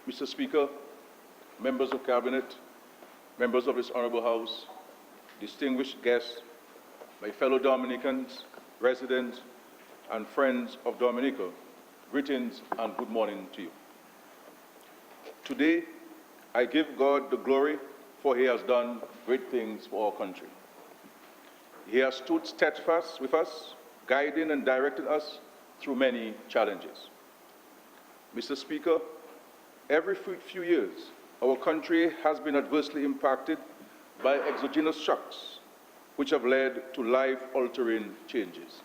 Mr. Speaker, members of Cabinet, members of this Honorable House, distinguished guests, my fellow Dominicans, residents, and friends of Dominica, greetings and good morning to you. Today, I give God the glory, for He has done great things for our country. He has stood steadfast with us, guiding and directing us through many challenges. Mr. Speaker, every few years, our country has been adversely impacted by exogenous shocks, which have led to life-altering changes.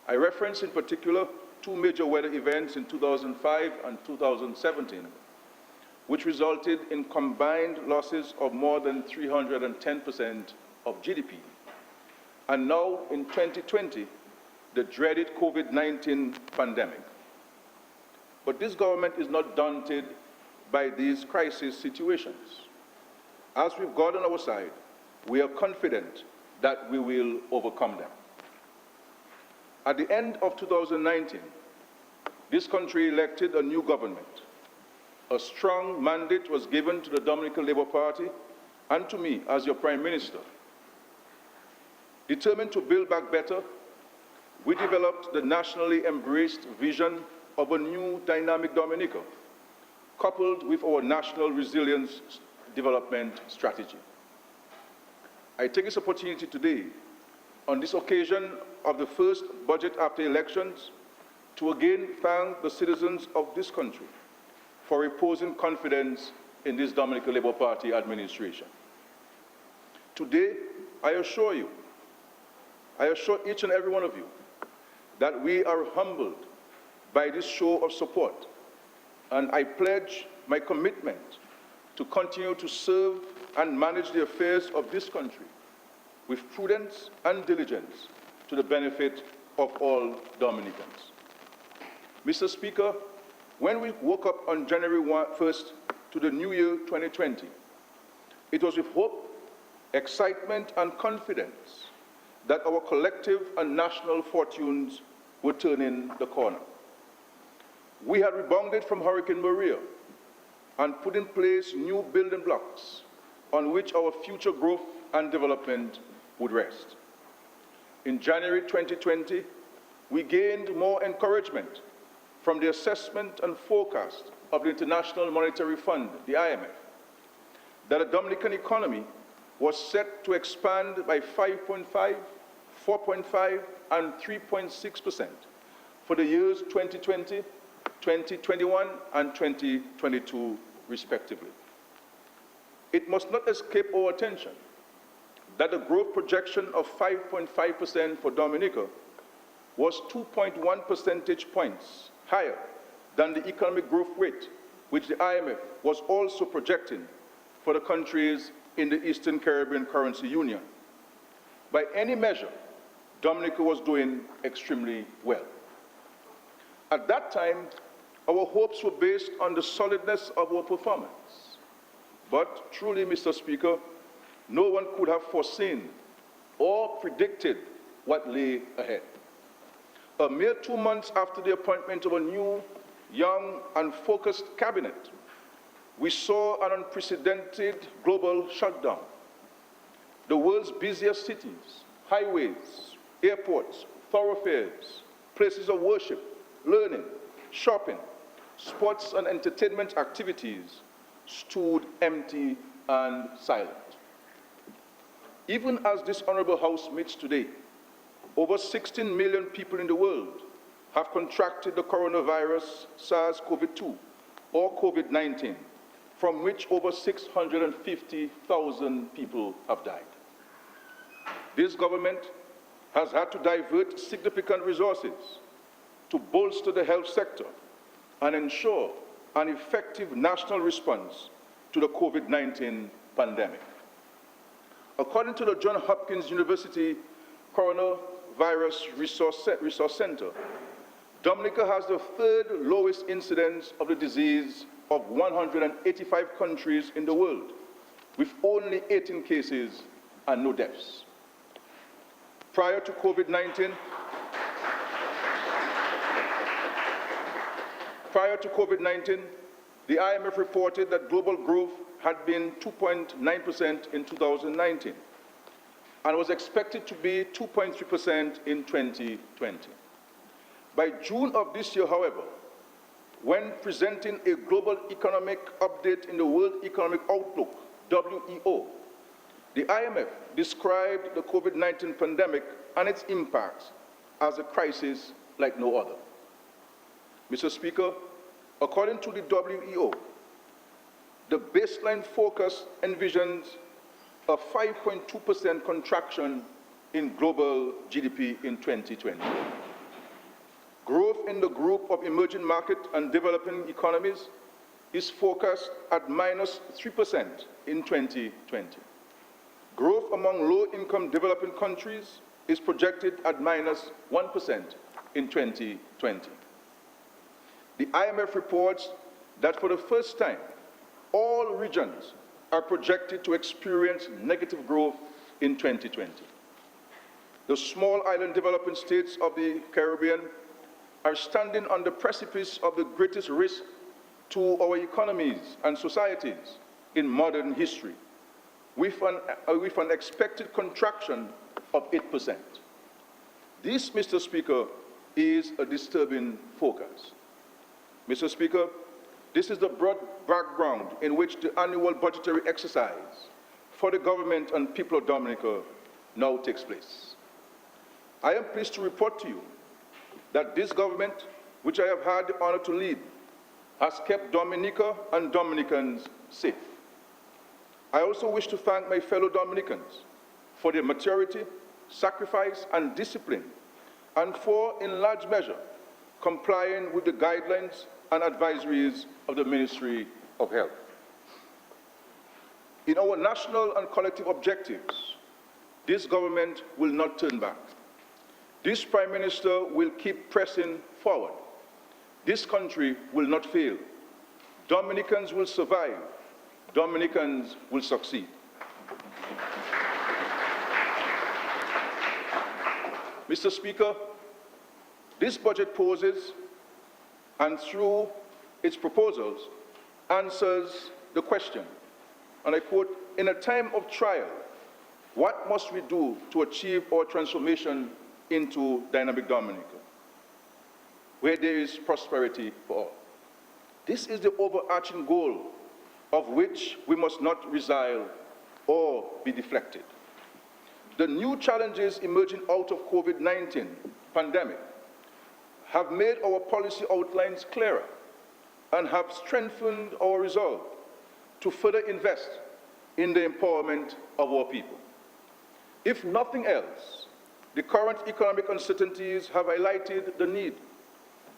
I reference in particular two major weather events in 2005 and 2017, which resulted in combined losses of more than 310% of GDP. And now, in 2020, the dreaded COVID-19 pandemic. But this government is not daunted by these crisis situations. As with God on our side, we are confident that we will overcome them. At the end of 2019, this country elected a new government. A strong mandate was given to the Dominican Labour Party and to me as your Prime Minister. Determined to build back better, we developed the nationally embraced vision of a new dynamic Dominica, coupled with our national resilience development strategy. I take this opportunity today, on this occasion of the first budget after elections, to again thank the citizens of this country for reposing confidence in this Dominican Labour Party administration. Today, I assure each and every one of you that we are humbled by this show of support, and I pledge my commitment to continue to serve and manage the affairs of this country with prudence and diligence to the benefit of all Dominicans. Mr. Speaker, when we woke up on January 1st to the new year 2020, it was with hope, excitement, and confidence that our collective and national fortunes were turning the corner. We had rebounded from Hurricane Maria and put in place new building blocks on which our future growth and development would rest. In January 2020, we gained more encouragement from the assessment and forecast of the International Monetary Fund, the IMF, that the Dominican economy was set to expand by 5.5, 4.5, and 3.6% for the years 2020, 2021, and 2022, respectively. It must not escape our attention that the growth projection of 5.5% for Dominica was 2.1 percentage points higher than the economic growth rate which the IMF was also projecting for the countries in the Eastern Caribbean Currency Union. By any measure, Dominica was doing extremely well. At that time, our hopes were based on the solidness of our performance. But truly, Mr. Speaker, no one could have foreseen or predicted what lay ahead. A mere 2 months after the appointment of a new, young, and focused cabinet, we saw an unprecedented global shutdown. The world's busiest cities, highways, airports, thoroughfares, places of worship, learning, shopping, sports and entertainment activities stood empty and silent. Even as this Honorable House meets today, over 16 million people in the world have contracted the coronavirus SARS-CoV-2 or COVID-19, from which over 650,000 people have died. This government has had to divert significant resources to bolster the health sector and ensure an effective national response to the COVID-19 pandemic. According to the Johns Hopkins University Coronavirus Resource Center, Dominica has the third lowest incidence of the disease of 185 countries in the world, with only 18 cases and no deaths. Prior to COVID-19, the IMF reported that global growth had been 2.9% in 2019 and was expected to be 2.3% in 2020. By June of this year, however, when presenting a global economic update in the World Economic Outlook, WEO, the IMF described the COVID-19 pandemic and its impacts as a crisis like no other. Mr. Speaker, according to the WEO, the baseline focus envisions a 5.2% contraction in global GDP in 2020. Growth in the group of emerging market and developing economies is forecast at -3% in 2020. Growth among low-income developing countries is projected at -1% in 2020. The IMF reports that for the first time, all regions are projected to experience negative growth in 2020. The small island developing states of the Caribbean are standing on the precipice of the greatest risk to our economies and societies in modern history, with an expected contraction of 8%. This, Mr. Speaker, is a disturbing forecast. Mr. Speaker, this is the broad background in which the annual budgetary exercise for the government and people of Dominica now takes place. I am pleased to report to you that this government, which I have had the honor to lead, has kept Dominica and Dominicans safe. I also wish to thank my fellow Dominicans for their maturity, sacrifice, and discipline, and for, in large measure, complying with the guidelines and advisories of the Ministry of Health. In our national and collective objectives, this government will not turn back. This Prime Minister will keep pressing forward. This country will not fail. Dominicans will survive. Dominicans will succeed. Mr. Speaker, this budget poses, and through its proposals, answers the question, and I quote, "In a time of trial, what must we do to achieve our transformation into dynamic Dominica, where there is prosperity for all?" This is the overarching goal of which we must not resile or be deflected. The new challenges emerging out of COVID-19 pandemic have made our policy outlines clearer and have strengthened our resolve to further invest in the empowerment of our people. If nothing else, the current economic uncertainties have highlighted the need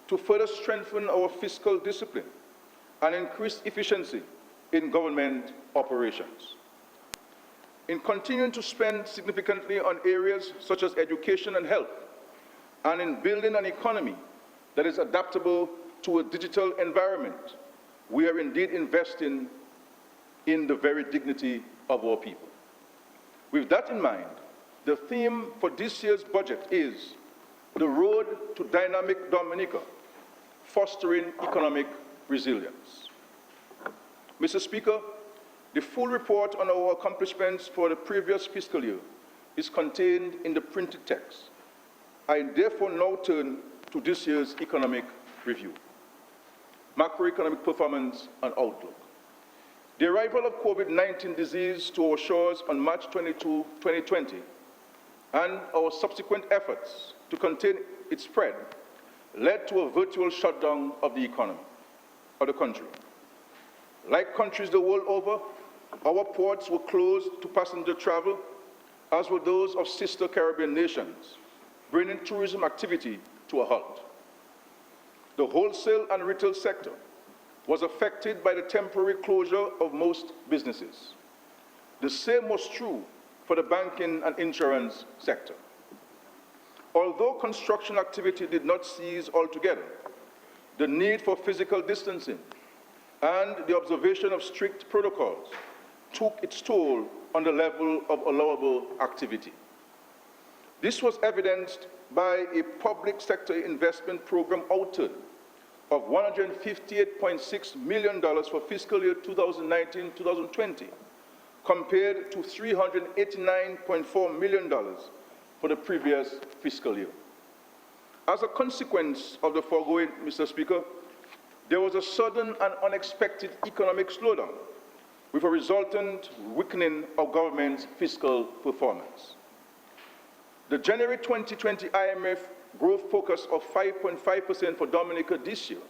to further strengthen our fiscal discipline and increase efficiency in government operations. In continuing to spend significantly on areas such as education and health, and in building an economy that is adaptable to a digital environment, we are indeed investing in the very dignity of our people. With that in mind, the theme for this year's budget is the road to dynamic Dominica, fostering economic resilience. Mr. Speaker, the full report on our accomplishments for the previous fiscal year is contained in the printed text. I therefore now turn to this year's economic review. Macroeconomic performance and outlook. The arrival of COVID-19 disease to our shores on March 22, 2020, and our subsequent efforts to contain its spread led to a virtual shutdown of the economy, of the country. Like countries the world over, our ports were closed to passenger travel, as were those of sister Caribbean nations, bringing tourism activity to a halt. The wholesale and retail sector was affected by the temporary closure of most businesses. The same was true for the banking and insurance sector. Although construction activity did not cease altogether, the need for physical distancing and the observation of strict protocols took its toll on the level of allowable activity. This was evidenced by a public sector investment program outturn of $158.6 million for fiscal year 2019-2020, compared to $389.4 million for the previous fiscal year. As a consequence of the foregoing, Mr. Speaker, there was a sudden and unexpected economic slowdown with a resultant weakening of government's fiscal performance. The January 2020 IMF growth focus of 5.5% for Dominica this year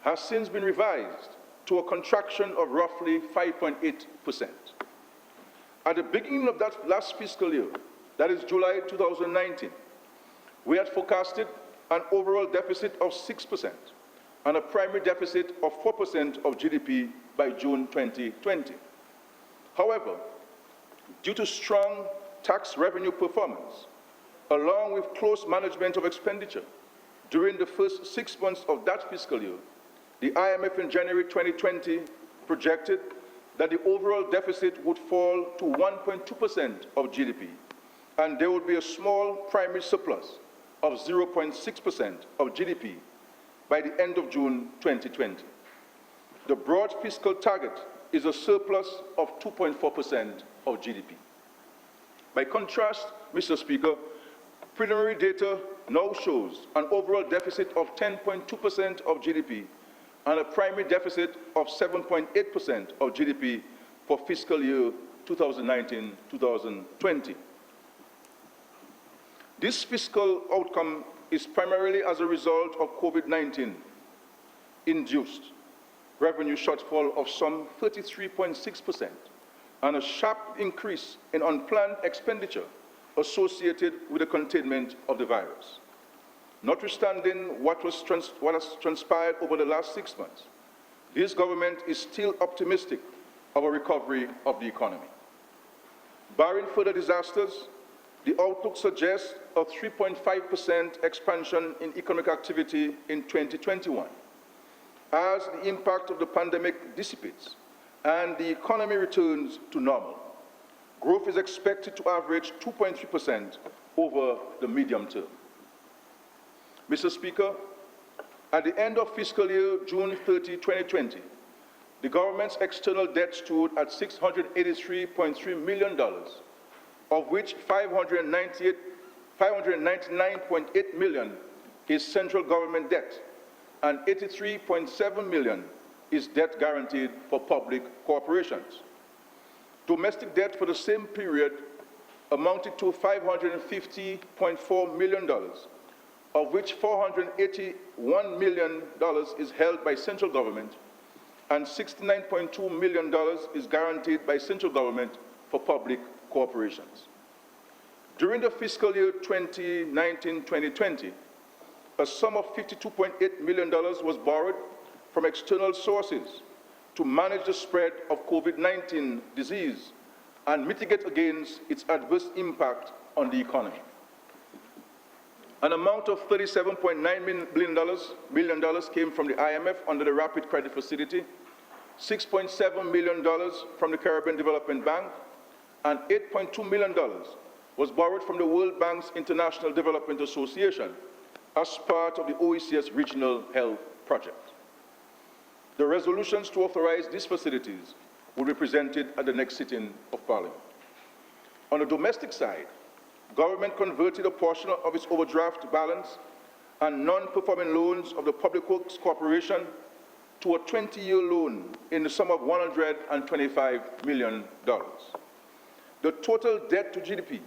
has since been revised to a contraction of roughly 5.8%. At the beginning of that last fiscal year, that is July 2019, we had forecasted an overall deficit of 6% and a primary deficit of 4% of GDP by June 2020. However, due to strong tax revenue performance, along with close management of expenditure during the first 6 months of that fiscal year, the IMF in January 2020 projected that the overall deficit would fall to 1.2% of GDP, and there would be a small primary surplus of 0.6% of GDP by the end of June 2020. The broad fiscal target is a surplus of 2.4% of GDP. By contrast, Mr. Speaker, preliminary data now shows an overall deficit of 10.2% of GDP and a primary deficit of 7.8% of GDP for fiscal year 2019-2020. This fiscal outcome is primarily as a result of COVID-19 induced revenue shortfall of some 33.6% and a sharp increase in unplanned expenditure associated with the containment of the virus. Notwithstanding what has transpired over the last 6 months, this government is still optimistic of a recovery of the economy. Barring further disasters, the outlook suggests a 3.5% expansion in economic activity in 2021 as the impact of the pandemic dissipates and the economy returns to normal. Growth is expected to average 2.3% over the medium term. Mr. Speaker, at the end of fiscal year June 30, 2020, the government's external debt stood at $683.3 million, of which $599.8 million is central government debt, and $83.7 million is debt guaranteed for public corporations. Domestic debt for the same period amounted to $550.4 million, of which $481 million is held by central government and $69.2 million is guaranteed by central government for public corporations. During the fiscal year 2019-2020, a sum of $52.8 million was borrowed from external sources to manage the spread of COVID-19 disease and mitigate against its adverse impact on the economy. An amount of $37.9 million came from the IMF under the Rapid Credit Facility, $6.7 million from the Caribbean Development Bank, and $8.2 million was borrowed from the World Bank's International Development Association as part of the OECS Regional Health Project. The resolutions to authorize these facilities will be presented at the next sitting of Parliament. On the domestic side, government converted a portion of its overdraft balance and non-performing loans of the Public Works Corporation to a 20-year loan in the sum of $125 million. The total debt to GDP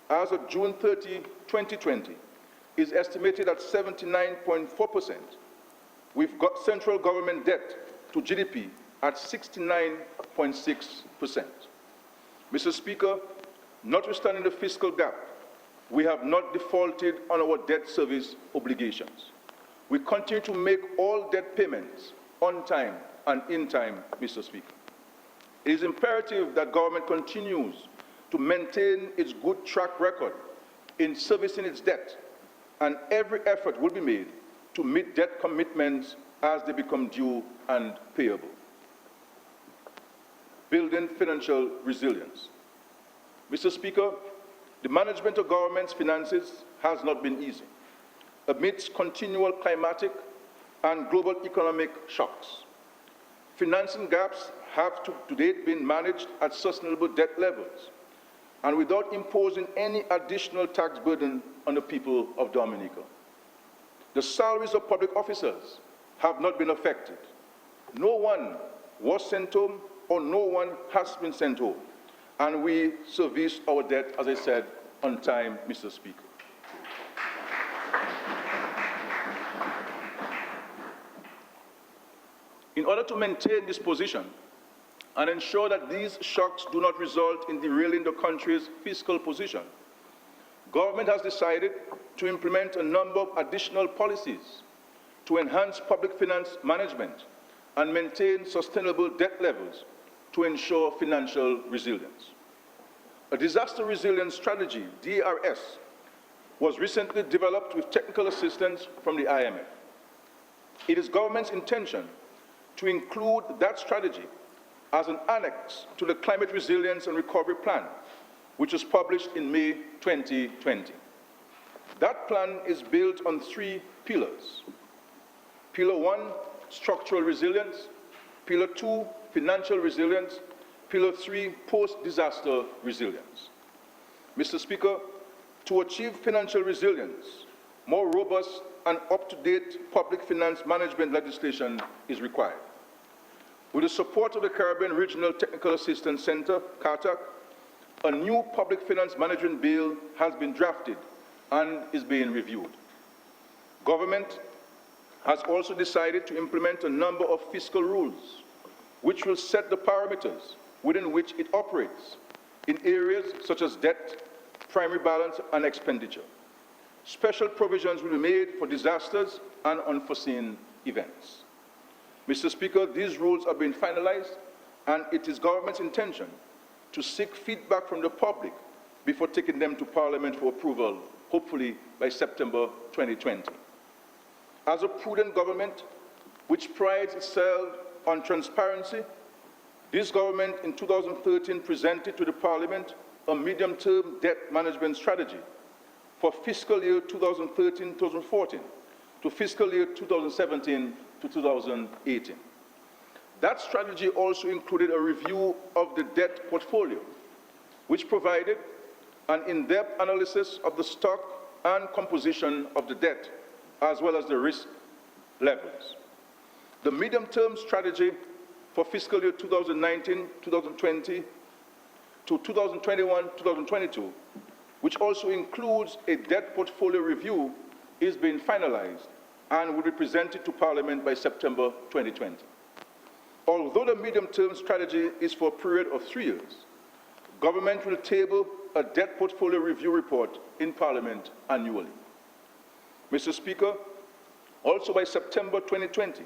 as of June 30, 2020 is estimated at 79.4%, with central government debt to GDP at 69.6%. Mr. Speaker, notwithstanding the fiscal gap, we have not defaulted on our debt service obligations. We continue to make all debt payments on time and in time, Mr. Speaker. It is imperative that government continues to maintain its good track record in servicing its debt, and every effort will be made to meet debt commitments as they become due and payable. Building financial resilience. Mr. Speaker, the management of government's finances has not been easy. Amidst continual climatic and global economic shocks. Financing gaps have to date been managed at sustainable debt levels and without imposing any additional tax burden on the people of Dominica. The salaries of public officers have not been affected. No one was sent home or no one has been sent home. And we serviced our debt, as I said, on time, Mr. Speaker. In order to maintain this position and ensure that these shocks do not result in derailing the country's fiscal position, government has decided to implement a number of additional policies to enhance public finance management and maintain sustainable debt levels to ensure financial resilience. A disaster resilience strategy, DRS, was recently developed with technical assistance from the IMF. It is government's intention to include that strategy as an annex to the Climate Resilience and Recovery Plan, which was published in May 2020. That plan is built on 3 pillars. Pillar 1, structural resilience. Pillar 2, financial resilience. Pillar 3, post-disaster resilience. Mr. Speaker, to achieve financial resilience, more robust and up-to-date public finance management legislation is required. With the support of the Caribbean Regional Technical Assistance Center, CARTAC, a new public finance management bill has been drafted and is being reviewed. Government has also decided to implement a number of fiscal rules which will set the parameters within which it operates in areas such as debt, primary balance, and expenditure. Special provisions will be made for disasters and unforeseen events. Mr. Speaker, these rules are being finalized, and it is government's intention to seek feedback from the public before taking them to Parliament for approval, hopefully by September 2020. As a prudent government which prides itself on transparency, this government in 2013 presented to the Parliament a medium-term debt management strategy for fiscal year 2013-2014 to fiscal year 2017 to 2018. That strategy also included a review of the debt portfolio, which provided an in-depth analysis of the stock and composition of the debt, as well as the risk levels. The medium-term strategy for fiscal year 2019-2020 to 2021-2022, which also includes a debt portfolio review, is being finalized and will be presented to Parliament by September 2020. Although the medium-term strategy is for a period of 3 years, government will table a debt portfolio review report in Parliament annually. Mr. Speaker, also by September 2020,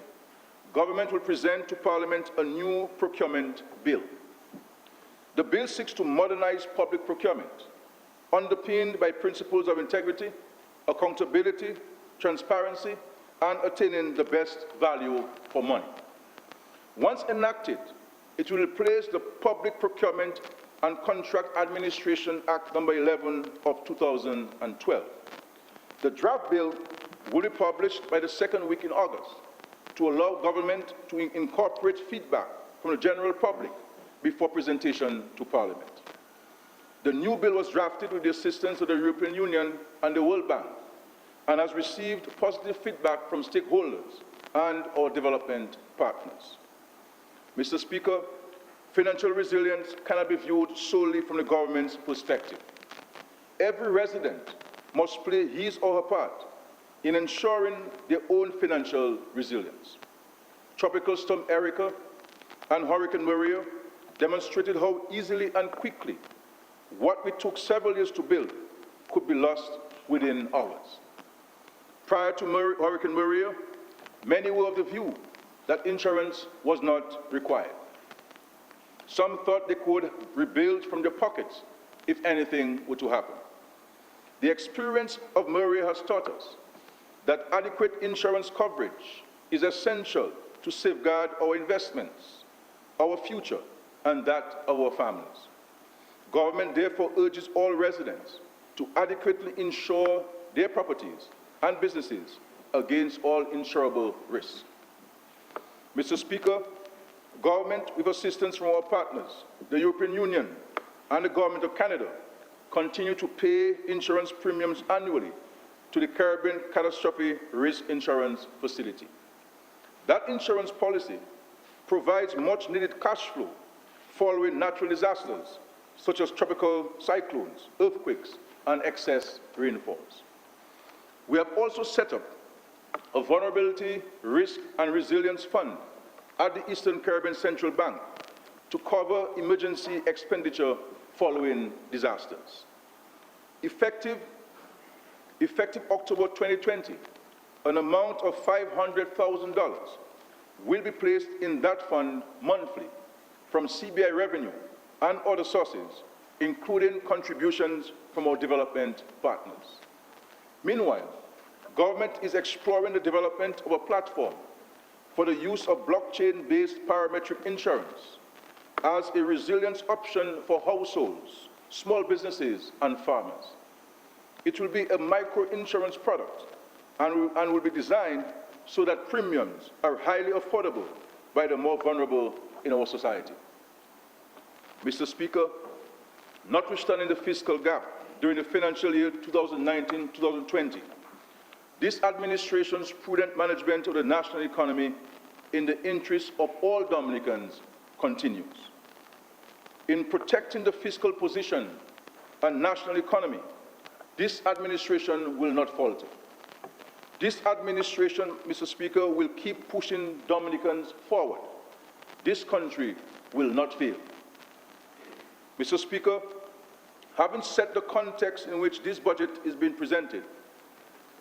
government will present to Parliament a new procurement bill. The bill seeks to modernize public procurement, underpinned by principles of integrity, accountability, transparency, and attaining the best value for money. Once enacted, it will replace the Public Procurement and Contract Administration Act No. 11 of 2012. The draft bill will be published by the second week in August to allow government to incorporate feedback from the general public before presentation to Parliament. The new bill was drafted with the assistance of the European Union and the World Bank and has received positive feedback from stakeholders and our development partners. Mr. Speaker, financial resilience cannot be viewed solely from the government's perspective. Every resident must play his or her part in ensuring their own financial resilience. Tropical Storm Erica and Hurricane Maria demonstrated how easily and quickly what we took several years to build could be lost within hours. Prior to Hurricane Maria, many were of the view that insurance was not required. Some thought they could rebuild from their pockets if anything were to happen. The experience of Maria has taught us that adequate insurance coverage is essential to safeguard our investments, our future, and that of our families. Government therefore urges all residents to adequately insure their properties and businesses against all insurable risks. Mr. Speaker, government, with assistance from our partners, the European Union and the Government of Canada, continue to pay insurance premiums annually to the Caribbean Catastrophe Risk Insurance Facility. That insurance policy provides much-needed cash flow following natural disasters, such as tropical cyclones, earthquakes, and excess rainfalls. We have also set up a Vulnerability, Risk, and Resilience Fund at the Eastern Caribbean Central Bank to cover emergency expenditure following disasters. Effective October 2020, an amount of $500,000 will be placed in that fund monthly from CBI revenue and other sources, including contributions from our development partners. Meanwhile, government is exploring the development of a platform for the use of blockchain-based parametric insurance as a resilience option for households, small businesses, and farmers. It will be a micro-insurance product and will be designed so that premiums are highly affordable by the more vulnerable in our society. Mr. Speaker, notwithstanding the fiscal gap during the financial year 2019-2020, this administration's prudent management of the national economy in the interest of all Dominicans continues. In protecting the fiscal position and national economy, this administration will not falter. This administration, Mr. Speaker, will keep pushing Dominicans forward. This country will not fail. Mr. Speaker, having set the context in which this budget is being presented,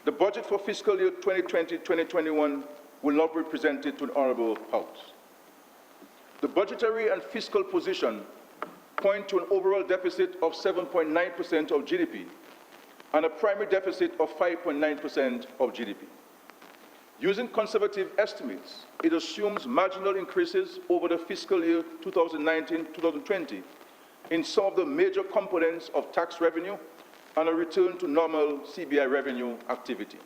the budget for fiscal year 2020-2021 will not be presented to the Honourable House. The budgetary and fiscal position point to an overall deficit of 7.9% of GDP and a primary deficit of 5.9% of GDP. Using conservative estimates, it assumes marginal increases over the fiscal year 2019-2020 in some of the major components of tax revenue and a return to normal CBI revenue activity.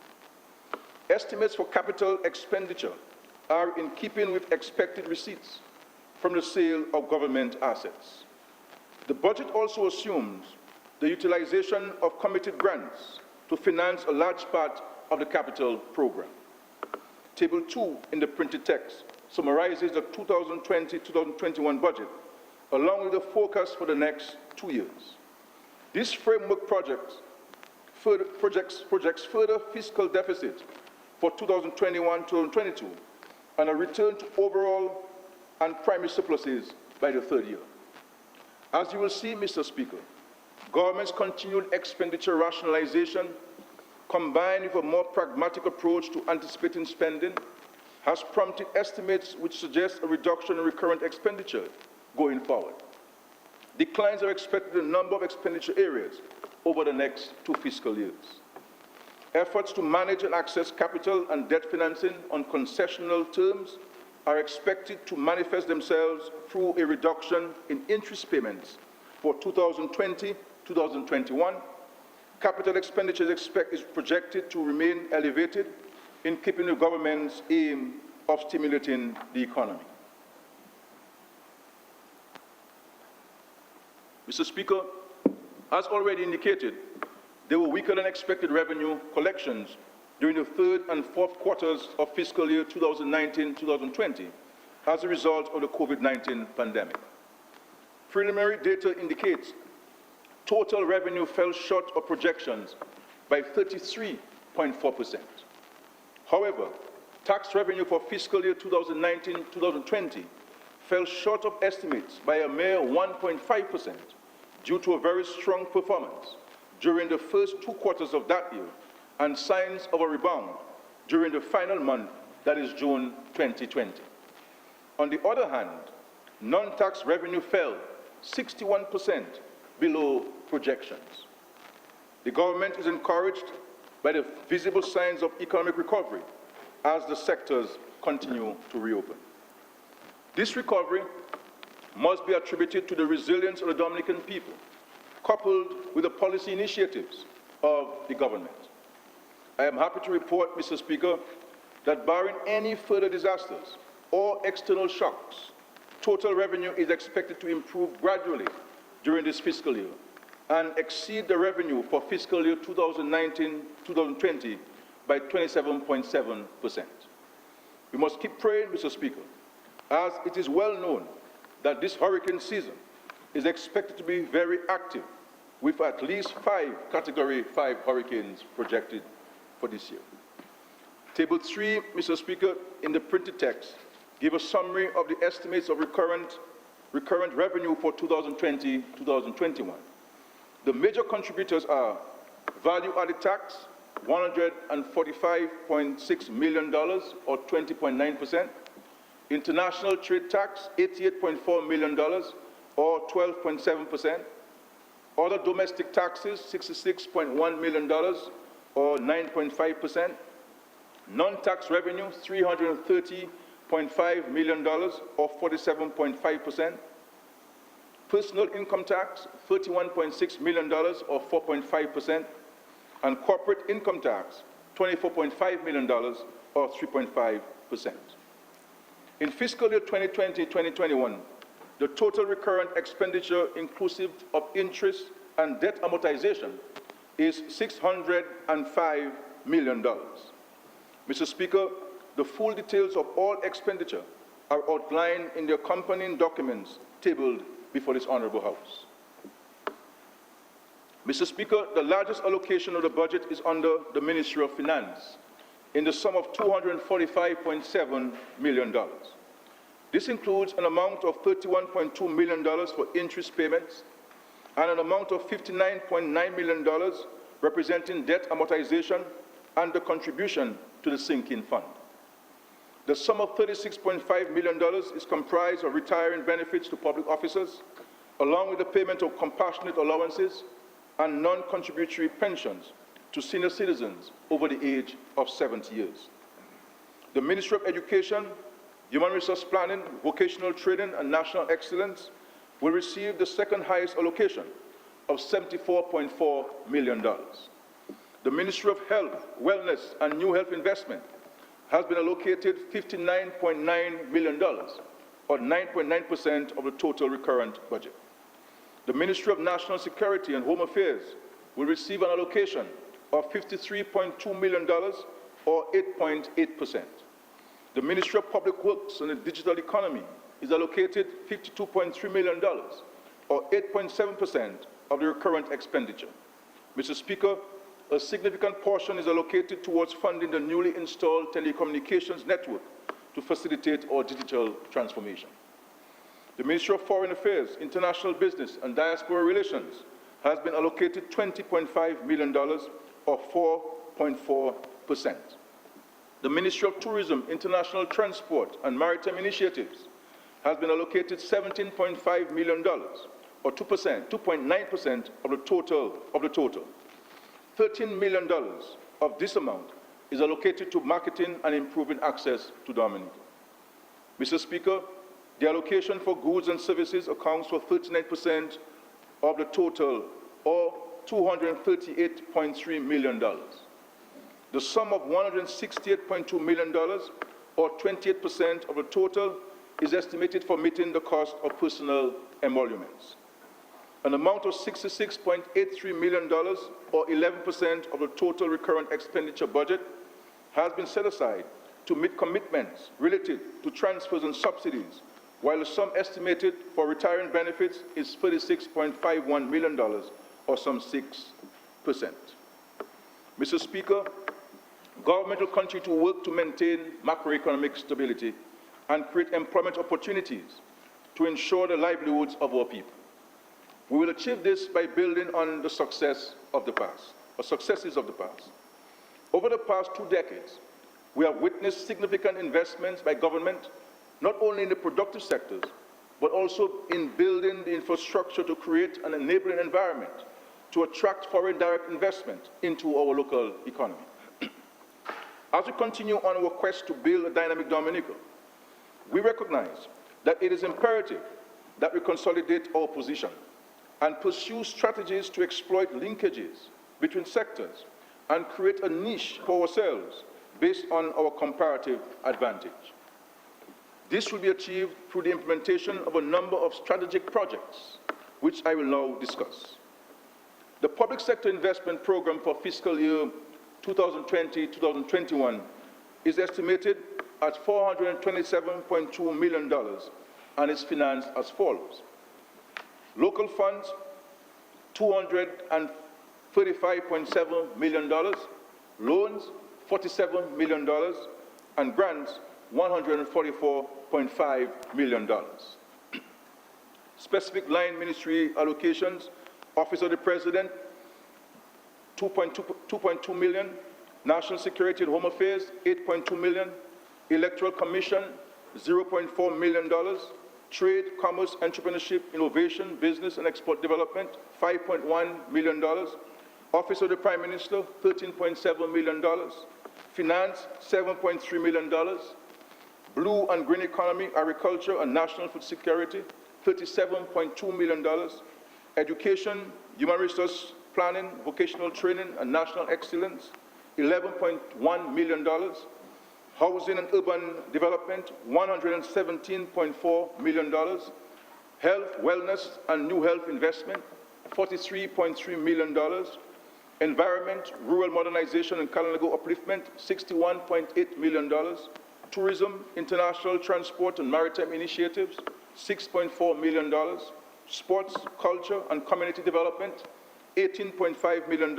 Estimates for capital expenditure are in keeping with expected receipts from the sale of government assets. The budget also assumes the utilization of committed grants to finance a large part of the capital program. Table 2 in the printed text summarizes the 2020-2021 budget along with the forecast for the next 2 years. This framework projects further fiscal deficit for 2021-2022 and a return to overall and primary surpluses by the third year. As you will see, Mr. Speaker, government's continued expenditure rationalization, combined with a more pragmatic approach to anticipating spending, has prompted estimates which suggest a reduction in recurrent expenditure going forward. Declines are expected in a number of expenditure areas over the next 2 fiscal years. Efforts to manage and access capital and debt financing on concessional terms are expected to manifest themselves through a reduction in interest payments for 2020-2021. Capital expenditure is projected to remain elevated in keeping the government's aim of stimulating the economy. Mr. Speaker, as already indicated, there were weaker than expected revenue collections during the third and fourth quarters of fiscal year 2019-2020 as a result of the COVID-19 pandemic. Preliminary data indicates total revenue fell short of projections by 33.4%. However, tax revenue for fiscal year 2019-2020 fell short of estimates by a mere 1.5% due to a very strong performance during the first 2 quarters of that year and signs of a rebound during the final month, that is June 2020. On the other hand, non-tax revenue fell 61% below projections. The government is encouraged by the visible signs of economic recovery as the sectors continue to reopen. This recovery must be attributed to the resilience of the Dominican people, coupled with the policy initiatives of the government. I am happy to report, Mr. Speaker, that barring any further disasters or external shocks, total revenue is expected to improve gradually during this fiscal year and exceed the revenue for fiscal year 2019-2020 by 27.7%. We must keep praying, Mr. Speaker, as it is well known that this hurricane season is expected to be very active, with at least 5 Category 5 hurricanes projected for this year. Table 3, Mr. Speaker, in the printed text, give a summary of the estimates of recurrent revenue for 2020-2021. The major contributors are value-added tax, $145.6 million, or 20.9%. International trade tax, $88.4 million, or 12.7%. Other domestic taxes, $66.1 million, or 9.5%. Non-tax revenue, $330.5 million, or 47.5%. Personal income tax, $31.6 million, or 4.5%. And corporate income tax, $24.5 million, or 3.5%. In fiscal year 2020-2021, the total recurrent expenditure inclusive of interest and debt amortization is $605 million. Mr. Speaker, the full details of all expenditure are outlined in the accompanying documents tabled before this Honorable House. Mr. Speaker, the largest allocation of the budget is under the Ministry of Finance in the sum of $245.7 million. This includes an amount of $31.2 million for interest payments and an amount of $59.9 million representing debt amortization and the contribution to the sinking fund. The sum of $36.5 million is comprised of retiring benefits to public officers, along with the payment of compassionate allowances and non-contributory pensions to senior citizens over the age of 70 years. The Ministry of Education, Human Resource Planning, Vocational Training, and National Excellence will receive the second highest allocation of $74.4 million. The Ministry of Health, Wellness, and New Health Investment has been allocated $59.9 million, or 9.9% of the total recurrent budget. The Ministry of National Security and Home Affairs will receive an allocation of $53.2 million, or 8.8%. The Ministry of Public Works and the Digital Economy is allocated $52.3 million, or 8.7% of the recurrent expenditure. Mr. Speaker, a significant portion is allocated towards funding the newly installed telecommunications network to facilitate our digital transformation. The Ministry of Foreign Affairs, International Business, and Diaspora Relations has been allocated $20.5 million, or 4.4%. The Ministry of Tourism, International Transport, and Maritime Initiatives has been allocated $17.5 million, or 2.9% of the total. $13 million of this amount is allocated to marketing and improving access to Dominica. Mr. Speaker, the allocation for goods and services accounts for 39% of the total, or $238.3 million. The sum of $168.2 million, or 28% of the total, is estimated for meeting the cost of personnel emoluments. An amount of $66.83 million, or 11% of the total recurrent expenditure budget, has been set aside to meet commitments related to transfers and subsidies, while the sum estimated for retiring benefits is $36.51 million, or some 6%. Mr. Speaker, government will continue to work to maintain macroeconomic stability and create employment opportunities to ensure the livelihoods of our people. We will achieve this by building on the successes of the past. Over the past 2 decades, we have witnessed significant investments by government, not only in the productive sectors, but also in building the infrastructure to create an enabling environment to attract foreign direct investment into our local economy. As we continue on our quest to build a dynamic Dominica, we recognize that it is imperative that we consolidate our position and pursue strategies to exploit linkages between sectors and create a niche for ourselves based on our comparative advantage. This will be achieved through the implementation of a number of strategic projects, which I will now discuss. The public sector investment program for fiscal year 2020-2021 is estimated at $427.2 million and is financed as follows. Local funds, $235.7 million, loans, $47 million, and grants, $144.5 million. Specific line ministry allocations, Office of the President, $2.2 million, National Security and Home Affairs, $8.2 million, Electoral Commission, $0.4 million, Trade, Commerce, Entrepreneurship, Innovation, Business and Export Development, $5.1 million, Office of the Prime Minister, $13.7 million, Finance, $7.3 million, Blue and Green Economy, Agriculture and National Food Security, $37.2 million, Education, Human Resource Planning, Vocational Training and National Excellence, $11.1 million, Housing and Urban Development, $117.4 million, Health, Wellness and New Health Investment, $43.3 million, Environment, Rural Modernization and Kalanago Upliftment, $61.8 million, Tourism, International Transport and Maritime Initiatives, $6.4 million, Sports, Culture and Community Development, $18.5 million,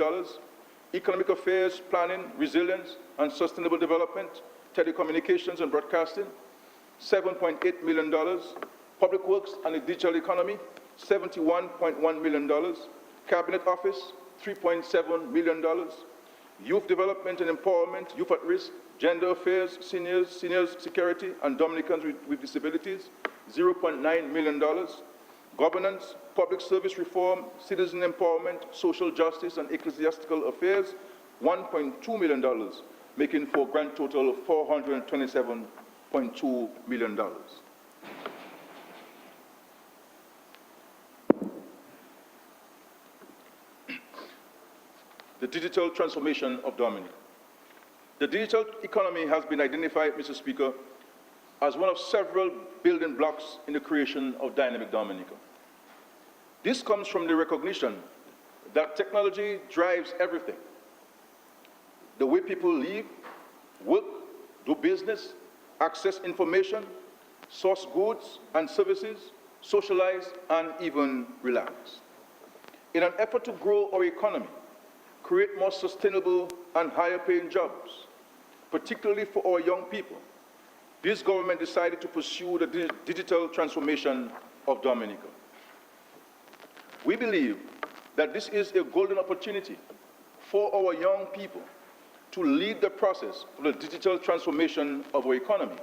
Economic Affairs, Planning, Resilience and Sustainable Development, Telecommunications and Broadcasting, $7.8 million, Public Works and the Digital Economy, $71.1 million, Cabinet Office, $3.7 million, Youth Development and Empowerment, Youth at Risk, Gender Affairs, Seniors Security and Dominicans with Disabilities, $0.9 million, Governance, Public Service Reform, Citizen Empowerment, Social Justice and Ecclesiastical Affairs, $1.2 million, making for a grand total of $427.2 million. The digital transformation of Dominica. The digital economy has been identified, Mr. Speaker, as one of several building blocks in the creation of dynamic Dominica. This comes from the recognition that technology drives everything. The way people live, work, do business, access information, source goods and services, socialize, and even relax. In an effort to grow our economy, create more sustainable and higher-paying jobs, particularly for our young people, this government decided to pursue the digital transformation of Dominica. We believe that this is a golden opportunity for our young people to lead the process of the digital transformation of our economy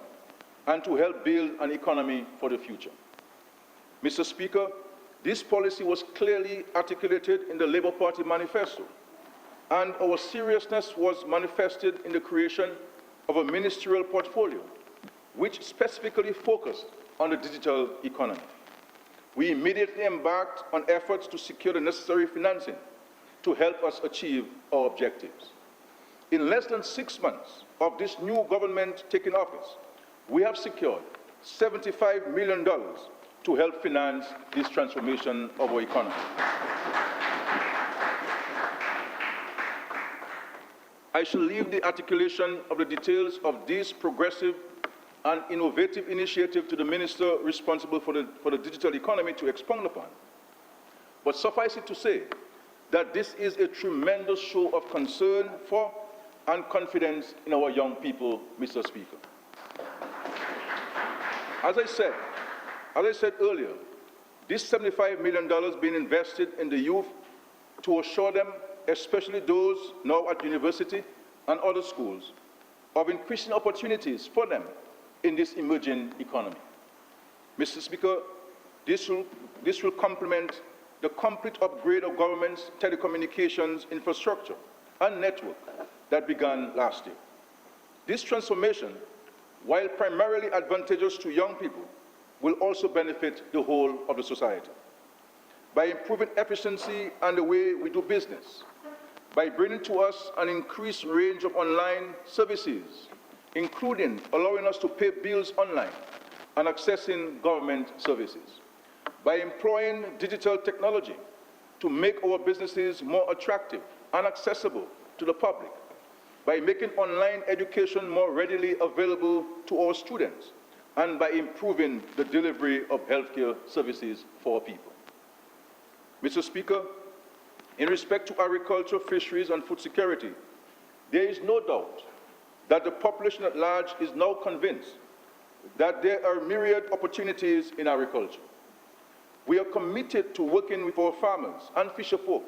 and to help build an economy for the future. Mr. Speaker, this policy was clearly articulated in the Labour Party manifesto, and our seriousness was manifested in the creation of a ministerial portfolio which specifically focused on the digital economy. We immediately embarked on efforts to secure the necessary financing to help us achieve our objectives. In less than 6 months of this new government taking office, we have secured $75 million to help finance this transformation of our economy. I shall leave the articulation of the details of this progressive and innovative initiative to the minister responsible for the digital economy to expound upon. But suffice it to say that this is a tremendous show of concern for and confidence in our young people, Mr. Speaker. As I said earlier, this $75 million being invested in the youth to assure them, especially those now at university and other schools, of increasing opportunities for them in this emerging economy. Mr. Speaker, this will complement the complete upgrade of government's telecommunications infrastructure and network that began last year. This transformation, while primarily advantageous to young people, will also benefit the whole of the society. By improving efficiency and the way we do business, by bringing to us an increased range of online services, including allowing us to pay bills online and accessing government services, by employing digital technology to make our businesses more attractive and accessible to the public, by making online education more readily available to our students, and by improving the delivery of healthcare services for our people. Mr. Speaker, in respect to agriculture, fisheries, and food security, there is no doubt that the population at large is now convinced that there are myriad opportunities in agriculture. We are committed to working with our farmers and fisherfolk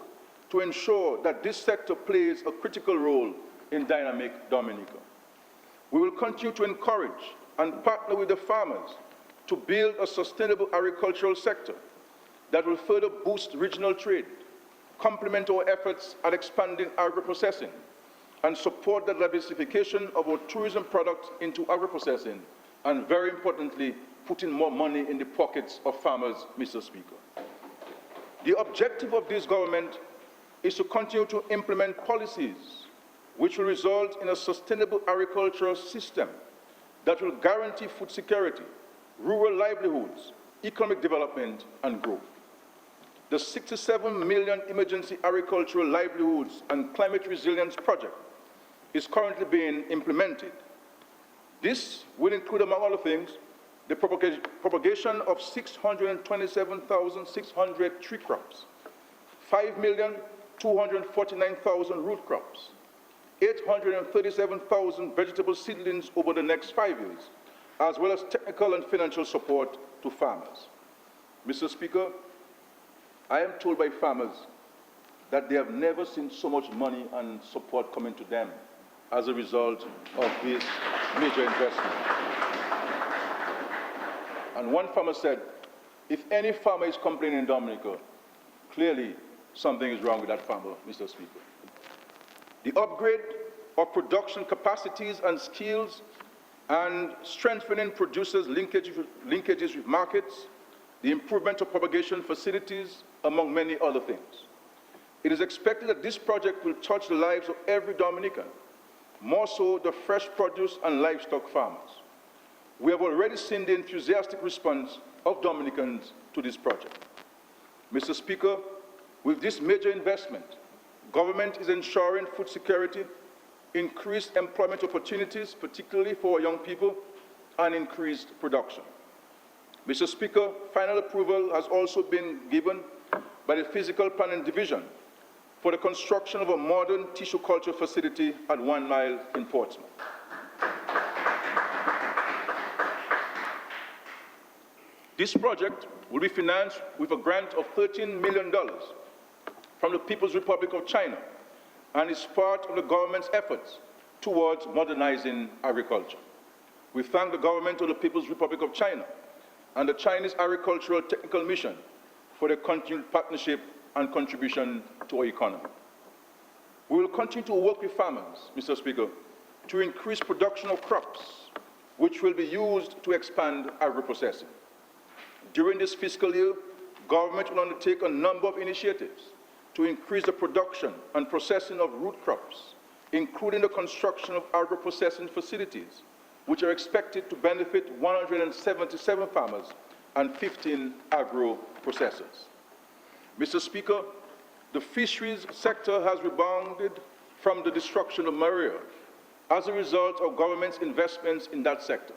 to ensure that this sector plays a critical role in dynamic Dominica. We will continue to encourage and partner with the farmers to build a sustainable agricultural sector that will further boost regional trade, complement our efforts at expanding agro-processing, and support the diversification of our tourism products into agro-processing, and very importantly, putting more money in the pockets of farmers, Mr. Speaker. The objective of this government is to continue to implement policies which will result in a sustainable agricultural system that will guarantee food security, rural livelihoods, economic development, and growth. The 67 million emergency agricultural livelihoods and climate resilience project is currently being implemented. This will include, among other things, the propagation of 627,600 tree crops, 5,249,000 root crops, 837,000 vegetable seedlings over the next 5 years, as well as technical and financial support to farmers. Mr. Speaker, I am told by farmers that they have never seen so much money and support coming to them as a result of this major investment. And one farmer said, if any farmer is complaining in Dominica, clearly something is wrong with that farmer, Mr. Speaker. The upgrade of production capacities and skills and strengthening producers' linkages with markets, the improvement of propagation facilities, among many other things. It is expected that this project will touch the lives of every Dominican, more so the fresh produce and livestock farmers. We have already seen the enthusiastic response of Dominicans to this project. Mr. Speaker, with this major investment, government is ensuring food security, increased employment opportunities, particularly for young people, and increased production. Mr. Speaker, final approval has also been given by the Fiscal Planning Division for the construction of a modern tissue culture facility at 1 Mile in Portsmouth. This project will be financed with a grant of $13 million from the People's Republic of China and is part of the government's efforts towards modernizing agriculture. We thank the government of the People's Republic of China and the Chinese Agricultural Technical Mission for their continued partnership and contribution to our economy. We will continue to work with farmers, Mr. Speaker, to increase production of crops, which will be used to expand agro-processing. During this fiscal year, government will undertake a number of initiatives to increase the production and processing of root crops, including the construction of agro-processing facilities, which are expected to benefit 177 farmers and 15 agro-processors. Mr. Speaker, the fisheries sector has rebounded from the destruction of Mariana as a result of government's investments in that sector,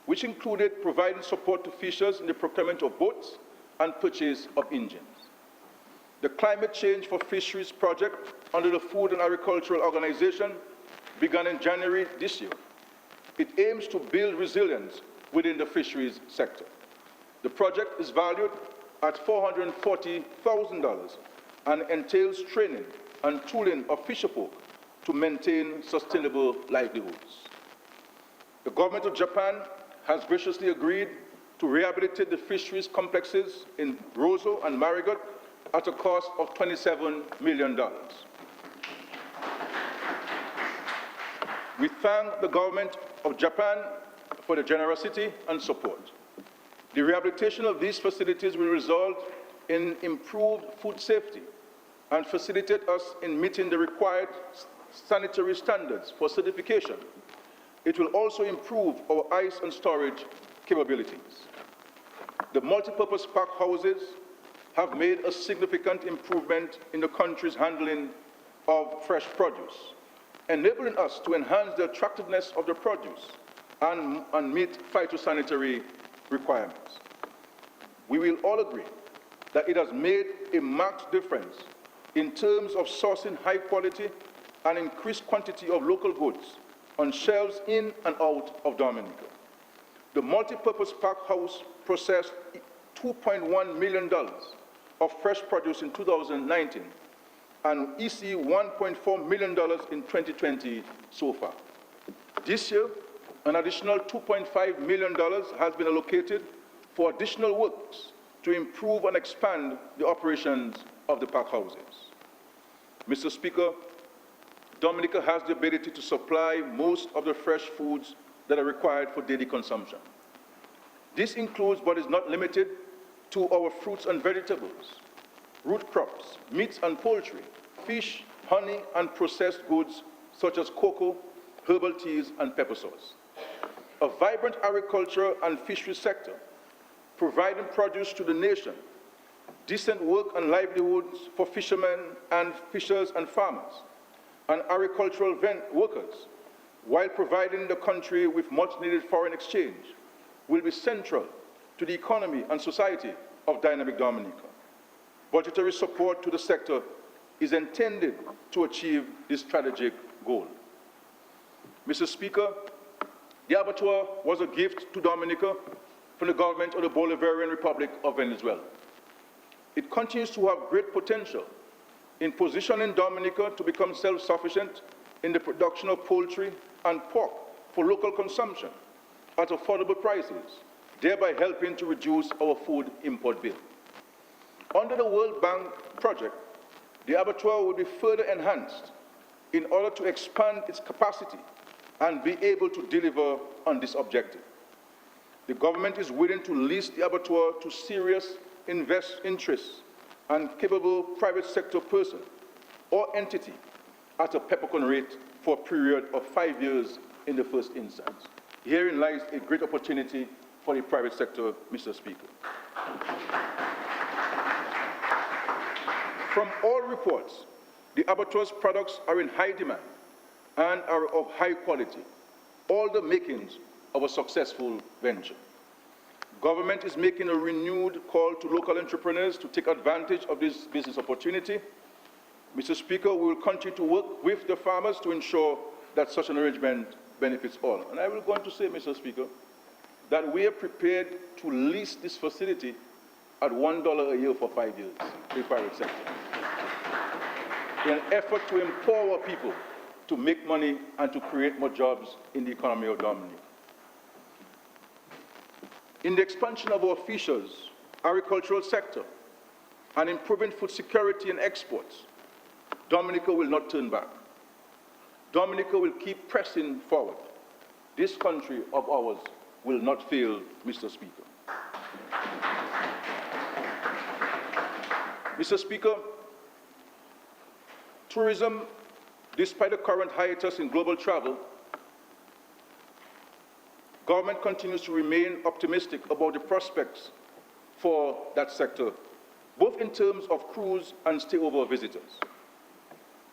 which included providing support to fishers in the procurement of boats and purchase of engines. The Climate Change for Fisheries project under the Food and Agricultural Organization began in January this year. It aims to build resilience within the fisheries sector. The project is valued at $440,000 and entails training and tooling of fisherfolk to maintain sustainable livelihoods. The government of Japan has graciously agreed to rehabilitate the fisheries complexes in Roseau and Marigot at a cost of $27 million. We thank the government of Japan for their generosity and support. The rehabilitation of these facilities will result in improved food safety, and facilitate us in meeting the required sanitary standards for certification. It will also improve our ice and storage capabilities. The multipurpose pack houses have made a significant improvement in the country's handling of fresh produce, enabling us to enhance the attractiveness of the produce and meet phytosanitary requirements. We will all agree that it has made a marked difference in terms of sourcing high quality and increased quantity of local goods on shelves in and out of Dominica. The multipurpose pack house processed $2.1 million of fresh produce in 2019 and EC $1.4 million in 2020 so far. This year, an additional $2.5 million has been allocated for additional works to improve and expand the operations of the pack houses. Mr. Speaker, Dominica has the ability to supply most of the fresh foods that are required for daily consumption. This includes, but is not limited to, our fruits and vegetables, root crops, meats and poultry, fish, honey, and processed goods such as cocoa, herbal teas, and pepper sauce. A vibrant agriculture and fishery sector, providing produce to the nation, decent work and livelihoods for fishermen and fishers and farmers, and agricultural workers, while providing the country with much-needed foreign exchange, will be central to the economy and society of dynamic Dominica. Budgetary support to the sector is intended to achieve this strategic goal. Mr. Speaker, the abattoir was a gift to Dominica from the government of the Bolivarian Republic of Venezuela. It continues to have great potential in positioning Dominica to become self-sufficient in the production of poultry and pork for local consumption at affordable prices, thereby helping to reduce our food import bill. Under the World Bank project, the abattoir will be further enhanced in order to expand its capacity and be able to deliver on this objective. The government is willing to lease the abattoir to serious interests and capable private sector person or entity at a peppercorn rate for a period of 5 years in the first instance. Herein lies a great opportunity for the private sector, Mr. Speaker. From all reports, the abattoir's products are in high demand and are of high quality, all the makings of a successful venture. Government is making a renewed call to local entrepreneurs to take advantage of this business opportunity. Mr. Speaker, we will continue to work with the farmers to ensure that such an arrangement benefits all. And I will go on to say, Mr. Speaker, that we are prepared to lease this facility at $1 a year for 5 years in the private sector, in an effort to empower people to make money and to create more jobs in the economy of Dominica. In the expansion of our fisheries, agricultural sector, and improving food security and exports, Dominica will not turn back. Dominica will keep pressing forward. This country of ours will not fail, Mr. Speaker. Mr. Speaker, tourism, despite the current hiatus in global travel, government continues to remain optimistic about the prospects for that sector, both in terms of cruise and stayover visitors.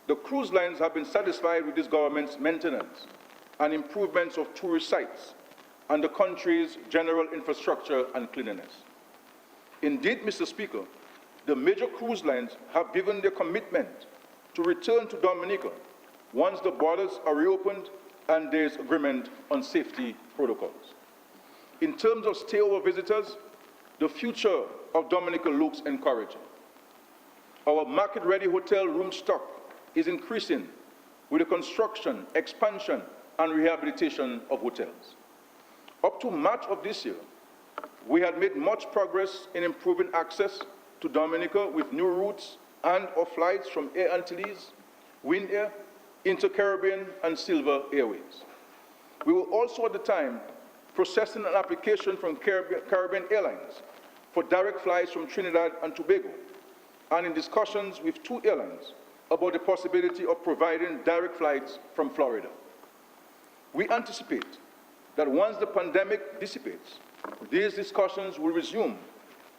The cruise lines have been satisfied with this government's maintenance and improvements of tourist sites and the country's general infrastructure and cleanliness. Indeed, Mr. Speaker, the major cruise lines have given their commitment to return to Dominica once the borders are reopened and there is agreement on safety protocols. In terms of stayover visitors, the future of Dominica looks encouraging. Our market-ready hotel room stock is increasing with the construction, expansion, and rehabilitation of hotels. Up to March of this year, we had made much progress in improving access to Dominica with new routes and/or flights from Air Antilles, Wing Air, Inter-Caribbean, and Silver Airways. We were also at the time processing an application from Caribbean Airlines for direct flights from Trinidad and Tobago, and in discussions with 2 airlines about the possibility of providing direct flights from Florida. We anticipate that once the pandemic dissipates, these discussions will resume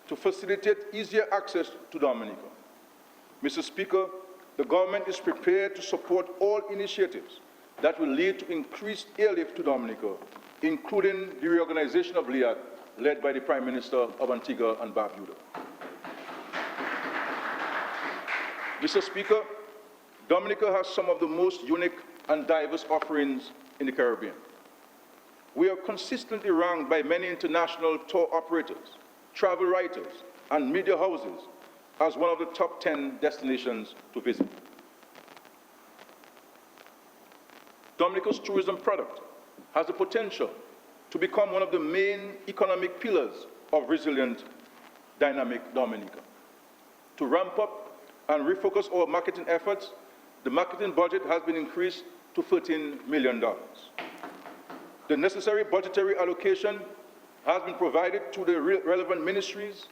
to facilitate easier access to Dominica. Mr. Speaker, the government is prepared to support all initiatives that will lead to increased airlift to Dominica, including the reorganization of LIAC, led by the Prime Minister of Antigua and Barbuda. Mr. Speaker, Dominica has some of the most unique and diverse offerings in the Caribbean. We are consistently ranked by many international tour operators, travel writers, and media houses as one of the top 10 destinations to visit. Dominica's tourism product has the potential to become one of the main economic pillars of resilient, dynamic Dominica. To ramp up and refocus our marketing efforts, the marketing budget has been increased to $13 million. The necessary budgetary allocation has been provided to the relevant ministries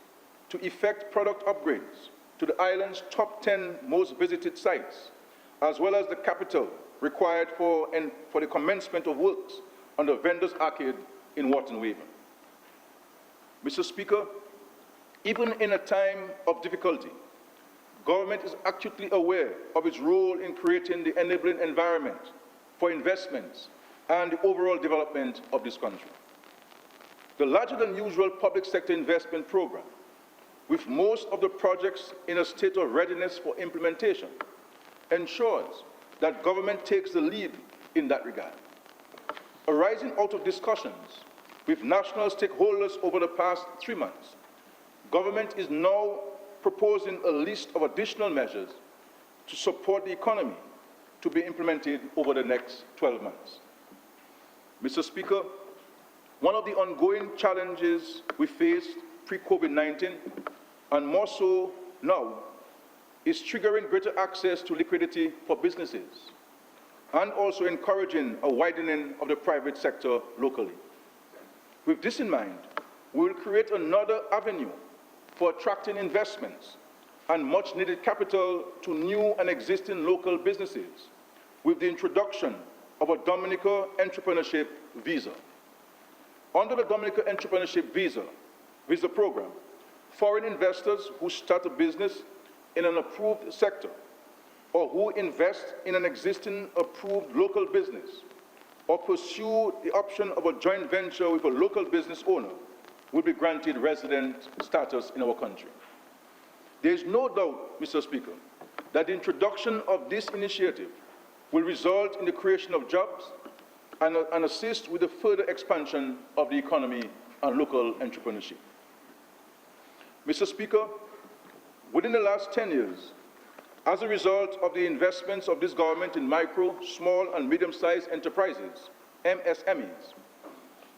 to effect product upgrades to the island's top 10 most visited sites, as well as the capital required for the commencement of works on the Vendors Arcade in Wharton Waven. Mr. Speaker, even in a time of difficulty, government is acutely aware of its role in creating the enabling environment for investments and the overall development of this country. The larger-than-usual public sector investment program, with most of the projects in a state of readiness for implementation, ensures that government takes the lead in that regard. Arising out of discussions with national stakeholders over the past 3 months, government is now proposing a list of additional measures to support the economy to be implemented over the next 12 months. Mr. Speaker, one of the ongoing challenges we faced pre-COVID-19, and more so now, is triggering greater access to liquidity for businesses, and also encouraging a widening of the private sector locally. With this in mind, we will create another avenue for attracting investments and much-needed capital to new and existing local businesses with the introduction of a Dominica Entrepreneurship Visa. Under the Dominica Entrepreneurship Visa program, foreign investors who start a business in an approved sector or who invest in an existing approved local business or pursue the option of a joint venture with a local business owner will be granted resident status in our country. There is no doubt, Mr. Speaker, that the introduction of this initiative will result in the creation of jobs and assist with the further expansion of the economy and local entrepreneurship. Mr. Speaker, within the last 10 years, as a result of the investments of this government in micro, small, and medium-sized enterprises, MSMEs,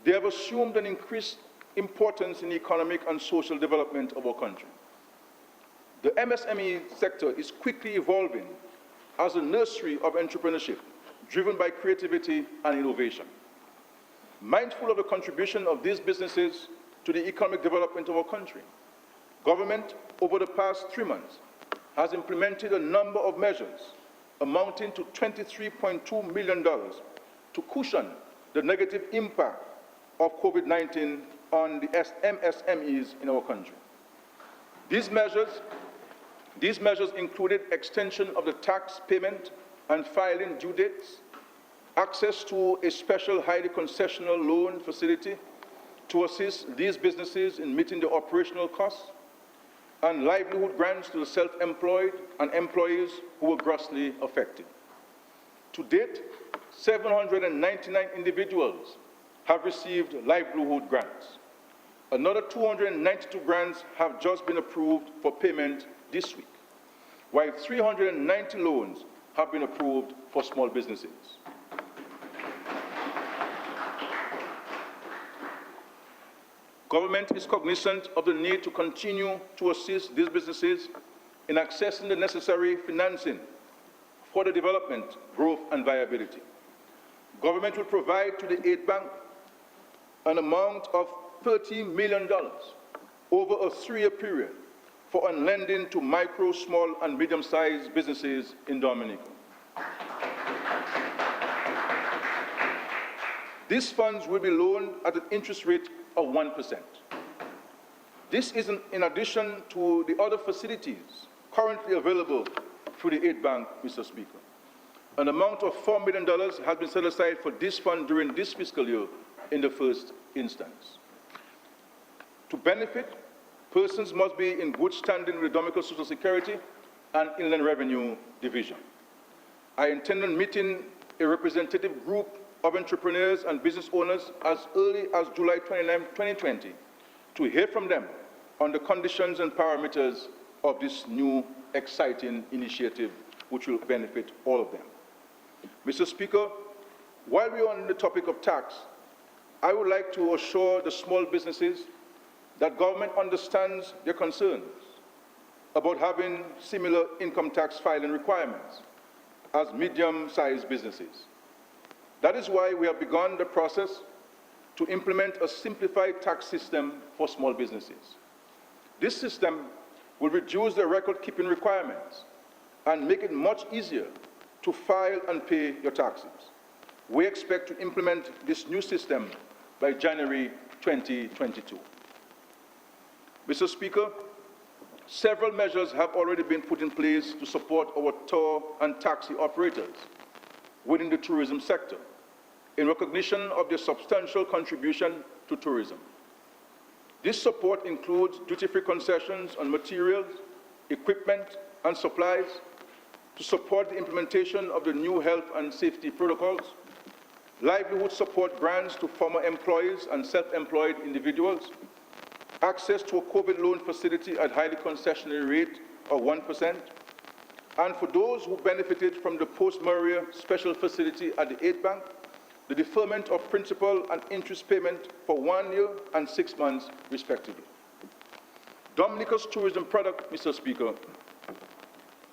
they have assumed an increased importance in the economic and social development of our country. The MSME sector is quickly evolving as a nursery of entrepreneurship, driven by creativity and innovation. Mindful of the contribution of these businesses to the economic development of our country, government, over the past 3 months, has implemented a number of measures amounting to $23.2 million to cushion the negative impact of COVID-19 on the MSMEs in our country. These measures included extension of the tax payment and filing due dates, access to a special highly concessional loan facility to assist these businesses in meeting the operational costs, and livelihood grants to the self-employed and employees who were grossly affected. To date, 799 individuals have received livelihood grants. Another 292 grants have just been approved for payment this week, while 390 loans have been approved for small businesses. Government is cognizant of the need to continue to assist these businesses in accessing the necessary financing for the development, growth, and viability. Government will provide to the aid bank an amount of $30 million over a 3-year period for lending to micro, small, and medium-sized businesses in Dominica. These funds will be loaned at an interest rate of 1%. This is in addition to the other facilities currently available through the aid bank, Mr. Speaker. An amount of $4 million has been set aside for this fund during this fiscal year in the first instance. To benefit, persons must be in good standing with the Dominica Social Security and Inland Revenue Division. I intend on meeting a representative group of entrepreneurs and business owners as early as July 29, 2020, to hear from them on the conditions and parameters of this new exciting initiative, which will benefit all of them. Mr. Speaker, while we are on the topic of tax, I would like to assure the small businesses that government understands their concerns about having similar income tax filing requirements as medium-sized businesses. That is why we have begun the process to implement a simplified tax system for small businesses. This system will reduce the record-keeping requirements and make it much easier to file and pay your taxes. We expect to implement this new system by January 2022. Mr. Speaker, several measures have already been put in place to support our tour and taxi operators within the tourism sector in recognition of their substantial contribution to tourism. This support includes duty-free concessions on materials, equipment, and supplies to support the implementation of the new health and safety protocols, livelihood support grants to former employees and self-employed individuals, access to a COVID loan facility at highly concessionary rate of 1%, and for those who benefited from the post-Maria special facility at the aid bank, the deferment of principal and interest payment for 1 year and 6 months, respectively. Dominica's tourism product, Mr. Speaker,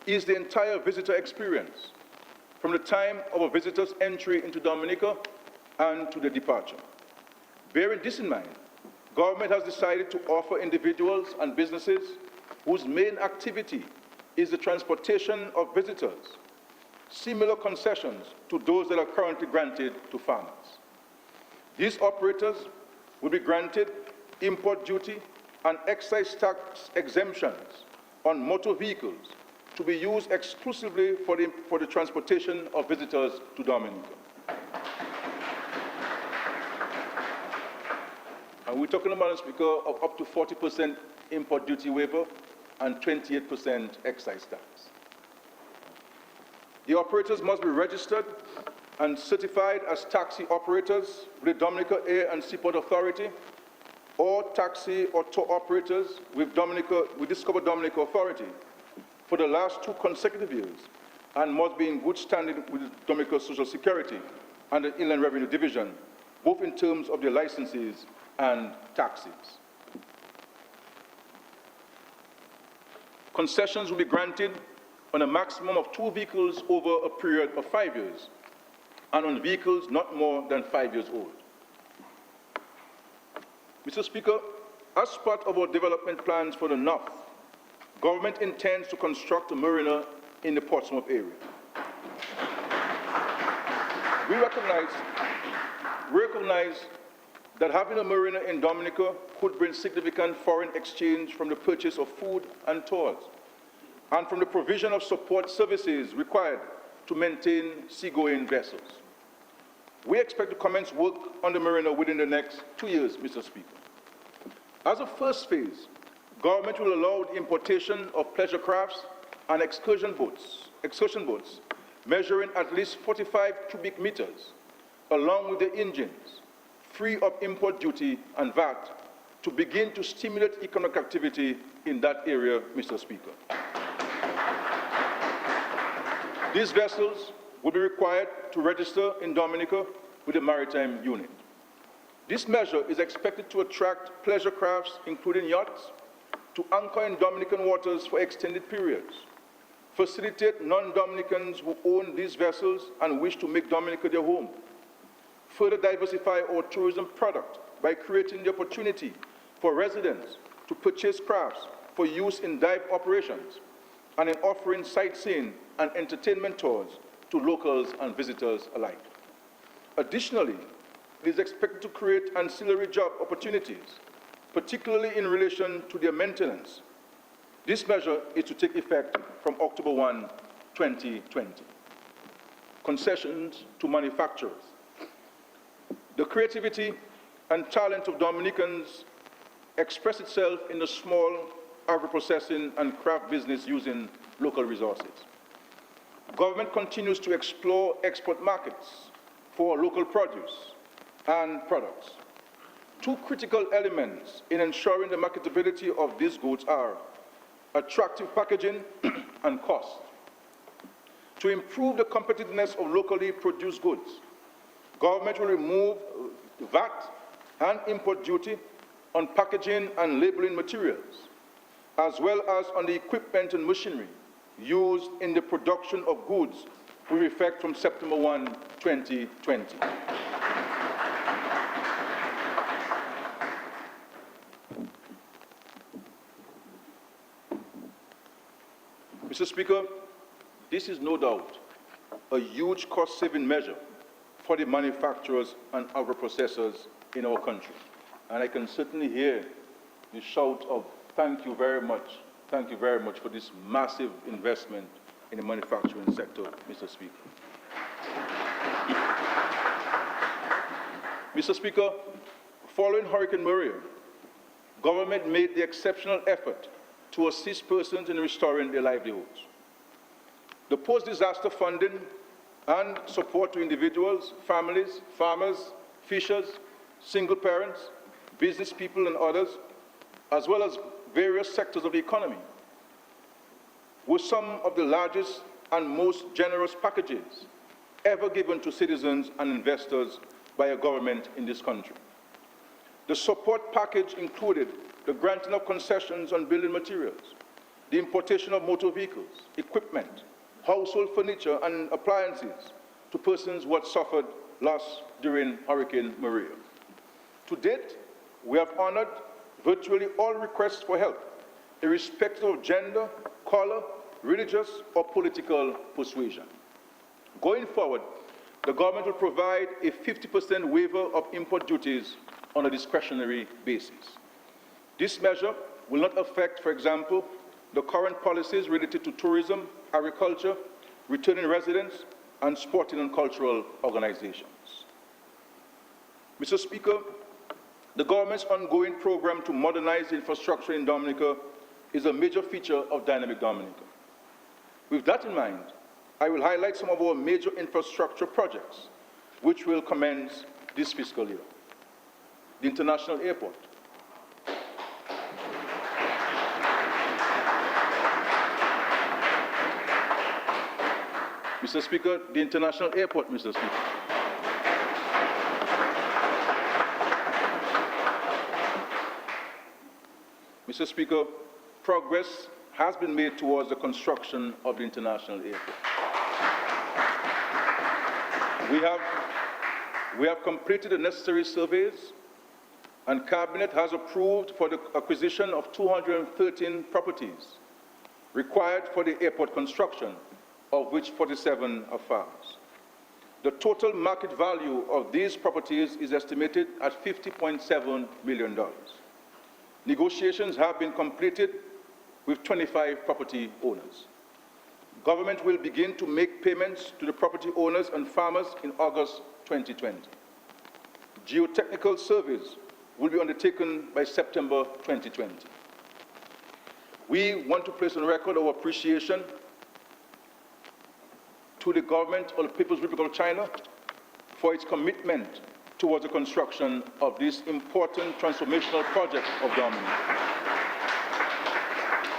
is the entire visitor experience, from the time of a visitor's entry into Dominica and to their departure. Bearing this in mind, government has decided to offer individuals and businesses whose main activity is the transportation of visitors similar concessions to those that are currently granted to farmers. These operators will be granted import duty and excise tax exemptions on motor vehicles to be used exclusively for the transportation of visitors to Dominica. And we're talking about, Speaker, of up to 40% import duty waiver and 28% excise tax. The operators must be registered and certified as taxi operators with the Dominica Air and Seaport Authority, or taxi or tour operators with Discover Dominica Authority for the last 2 consecutive years, and must be in good standing with the Dominica Social Security and the Inland Revenue Division, both in terms of their licenses and taxes. Concessions will be granted on a maximum of 2 vehicles over a period of 5 years, and on vehicles not more than 5 years old. Mr. Speaker, as part of our development plans for the North, government intends to construct a marina in the Portsmouth area. We recognize that having a marina in Dominica could bring significant foreign exchange from the purchase of food and tours, and from the provision of support services required to maintain seagoing vessels. We expect to commence work on the marina within the next 2 years, Mr. Speaker. As a first phase, government will allow the importation of pleasure crafts and excursion boats measuring at least 45 cubic meters, along with the engines, free of import duty and VAT, to begin to stimulate economic activity in that area, Mr. Speaker. These vessels will be required to register in Dominica with the Maritime Unit. This measure is expected to attract pleasure crafts, including yachts, to anchor in Dominican waters for extended periods, facilitate non-Dominicans who own these vessels and wish to make Dominica their home, further diversify our tourism product by creating the opportunity for residents to purchase crafts for use in dive operations and in offering sightseeing and entertainment tours to locals and visitors alike. Additionally, it is expected to create ancillary job opportunities, particularly in relation to their maintenance. This measure is to take effect from October 1, 2020. Concessions to manufacturers. The creativity and talent of Dominicans express itself in the small agro-processing and craft business using local resources. Government continues to explore export markets for local produce and products. Two critical elements in ensuring the marketability of these goods are attractive packaging and cost. To improve the competitiveness of locally produced goods, government will remove VAT and import duty on packaging and labeling materials, as well as on the equipment and machinery used in the production of goods with effect from September 1, 2020. Mr. Speaker, this is no doubt a huge cost-saving measure for the manufacturers and agro-processors in our country. And I can certainly hear the shout of thank you very much for this massive investment in the manufacturing sector, Mr. Speaker. Mr. Speaker, following Hurricane Maria, government made the exceptional effort to assist persons in restoring their livelihoods. The post-disaster funding and support to individuals, families, farmers, fishers, single parents, business people and others, as well as various sectors of the economy, were some of the largest and most generous packages ever given to citizens and investors by a government in this country. The support package included the granting of concessions on building materials, the importation of motor vehicles, equipment, household furniture and appliances to persons who had suffered loss during Hurricane Maria. To date, we have honored virtually all requests for help, irrespective of gender, color, religious, or political persuasion. Going forward, the government will provide a 50% waiver of import duties on a discretionary basis. This measure will not affect, for example, the current policies related to tourism, agriculture, returning residents, and sporting and cultural organizations. Mr. Speaker, the government's ongoing program to modernize the infrastructure in Dominica is a major feature of Dynamic Dominica. With that in mind, I will highlight some of our major infrastructure projects which will commence this fiscal year. The International Airport. Mr. Speaker, the International Airport, Mr. Speaker. Mr. Speaker, progress has been made towards the construction of the International Airport. We have completed the necessary surveys, and Cabinet has approved for the acquisition of 213 properties required for the airport construction, of which 47 are farms. The total market value of these properties is estimated at $50.7 million. Negotiations have been completed with 25 property owners. Government will begin to make payments to the property owners and farmers in August 2020. Geotechnical surveys will be undertaken by September 2020. We want to place on record our appreciation to the government of the People's Republic of China for its commitment towards the construction of this important transformational project of Dominica.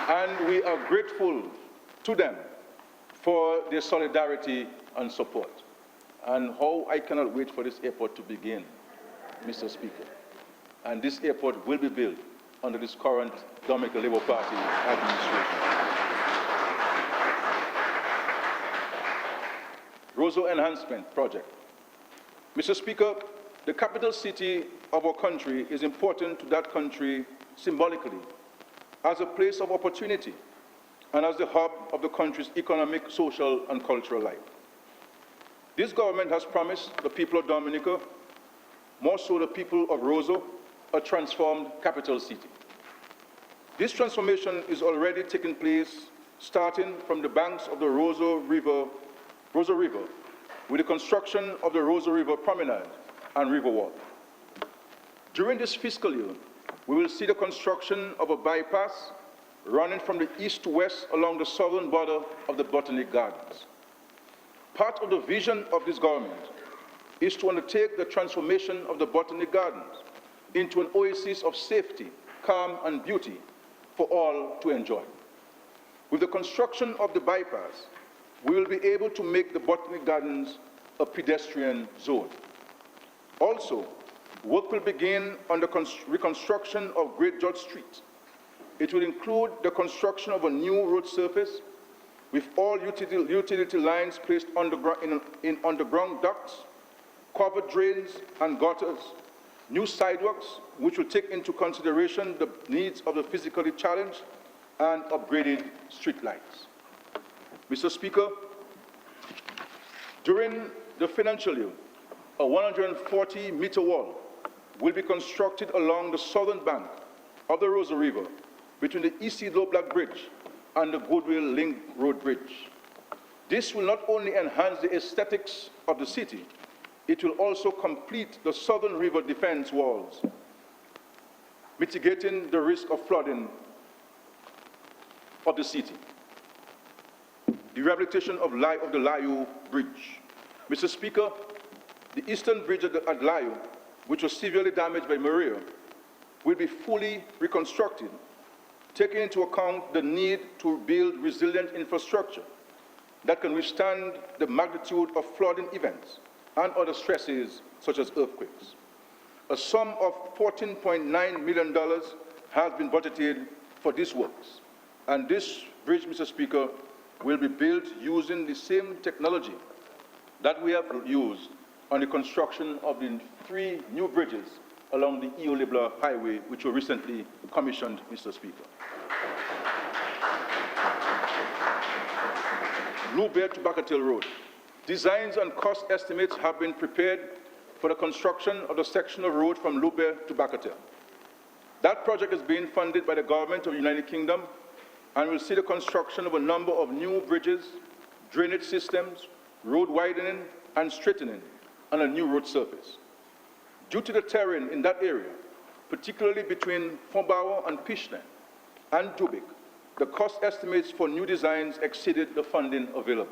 And we are grateful to them for their solidarity and support. And how I cannot wait for this airport to begin, Mr. Speaker. And this airport will be built under this current Dominica Labour Party administration. Roseau Enhancement Project. Mr. Speaker, the capital city of our country is important to that country symbolically as a place of opportunity and as the hub of the country's economic, social, and cultural life. This government has promised the people of Dominica, more so the people of Roseau, a transformed capital city. This transformation is already taking place, starting from the banks of the Roseau River, with the construction of the Roseau River Promenade and Riverwalk. During this fiscal year, we will see the construction of a bypass running from the east to west along the southern border of the Botanic Gardens. Part of the vision of this government is to undertake the transformation of the Botanic Gardens into an oasis of safety, calm, and beauty for all to enjoy. With the construction of the bypass, we will be able to make the Botanic Gardens a pedestrian zone. Also, work will begin on the reconstruction of Great George Street. It will include the construction of a new road surface with all utility lines placed in underground ducts, covered drains and gutters, new sidewalks which will take into consideration the needs of the physically challenged, and upgraded street lights. Mr. Speaker, during the financial year, a 140-meter wall will be constructed along the southern bank of the Roseau River between the E.C. Black Bridge and the Goodwill Link Road Bridge. This will not only enhance the aesthetics of the city, it will also complete the southern river defense walls, mitigating the risk of flooding of the city. The rehabilitation of the Layo Bridge. Mr. Speaker, the eastern bridge at Layo, which was severely damaged by Maria, will be fully reconstructed, taking into account the need to build resilient infrastructure that can withstand the magnitude of flooding events and other stresses such as earthquakes. A sum of $14.9 million has been budgeted for these works, and this bridge, Mr. Speaker, will be built using the same technology that we have used on the construction of the 3 new bridges along the Eolibla Highway, which were recently commissioned, Mr. Speaker. Loubaix to Bacatel Road. Designs and cost estimates have been prepared for the construction of the section of road from Loubaix to Bacatel. That project is being funded by the government of the United Kingdom and will see the construction of a number of new bridges, drainage systems, road widening and straightening, and a new road surface. Due to the terrain in that area, particularly between Fontbower and Pichne and Dubik, the cost estimates for new designs exceeded the funding available.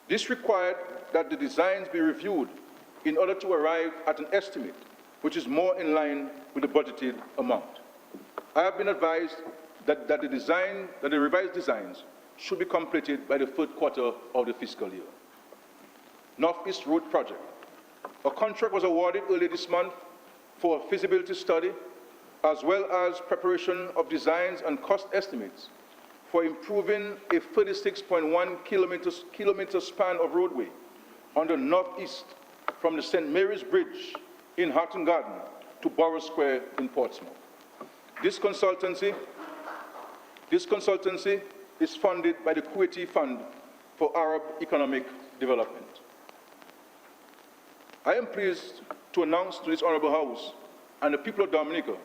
This required that the designs be reviewed in order to arrive at an estimate which is more in line with the budgeted amount. I have been advised that the revised designs should be completed by the third quarter of the fiscal year. Northeast Road Project. A contract was awarded earlier this month for a feasibility study, as well as preparation of designs and cost estimates for improving a 36.1 kilometer span of roadway on the northeast from the St. Mary's Bridge in Hatton Garden to Borough Square in Portsmouth. This consultancy is funded by the Kuwaiti Fund for Arab Economic Development. I am pleased to announce to this Honorable House and the people of Dominica,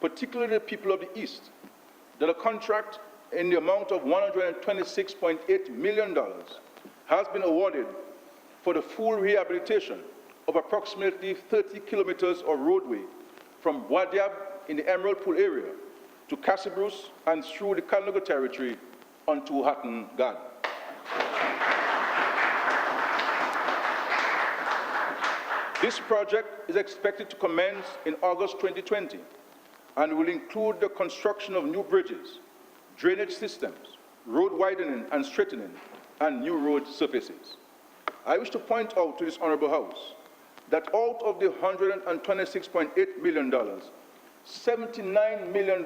particularly the people of the East, that a contract in the amount of $126.8 million has been awarded for the full rehabilitation of approximately 30 kilometers of roadway from Wadiab in the Emerald Pool area to Cassibruce and through the Kalnago territory onto Hatton Garden. This project is expected to commence in August 2020 and will include the construction of new bridges, drainage systems, road widening and straightening, and new road surfaces. I wish to point out to this Honorable House that out of the $126.8 million, $79 million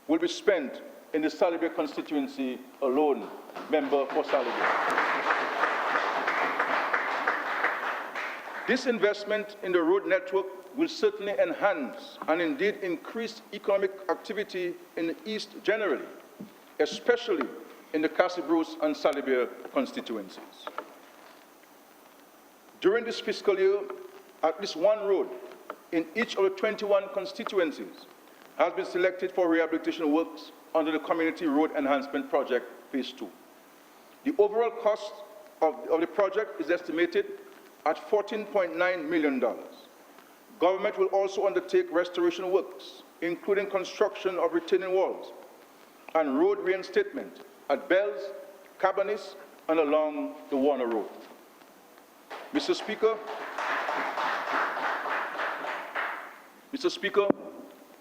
will be spent in the Salibé constituency alone, member for Salibé. This investment in the road network will certainly enhance and indeed increase economic activity in the East generally, especially in the Castle-Bruce and Salibia constituencies. During this fiscal year, at least one road in each of the 21 constituencies has been selected for rehabilitation works under the Community Road Enhancement Project Phase 2. The overall cost of the project is estimated at $14.9 million. Government will also undertake restoration works, including construction of retaining walls and road reinstatement at Bells, Cabanis, and along the Warner Road. Mr. Speaker,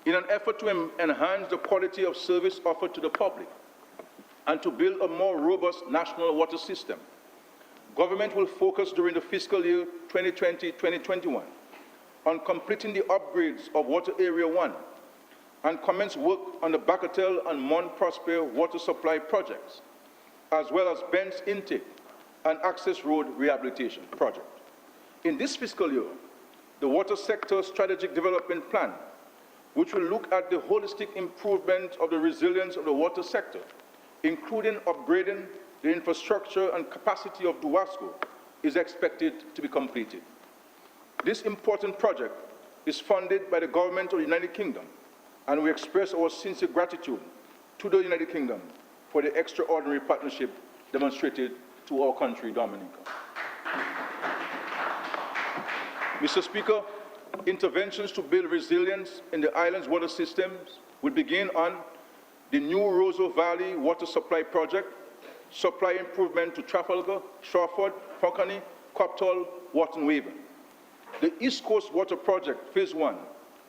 in an effort to enhance the quality of service offered to the public and to build a more robust national water system, government will focus during the fiscal year 2020-2021 on completing the upgrades of Water Area 1 and commence work on the Bacatel and Mont Prosper water supply projects, as well as Bent's Intake and Access Road Rehabilitation Project. In this fiscal year, the Water Sector Strategic Development Plan, which will look at the holistic improvement of the resilience of the water sector, including upgrading the infrastructure and capacity of Duwasco, is expected to be completed. This important project is funded by the Government of the United Kingdom, and we express our sincere gratitude to the United Kingdom for the extraordinary partnership demonstrated to our country, Dominica. Mr. Speaker, interventions to build resilience in the island's water systems will begin on the new Roseau Valley Water Supply Project, supply improvement to Trafalgar, Shawford, Ponkani, Copthall, Wharton Waven. The East Coast Water Project, Phase 1,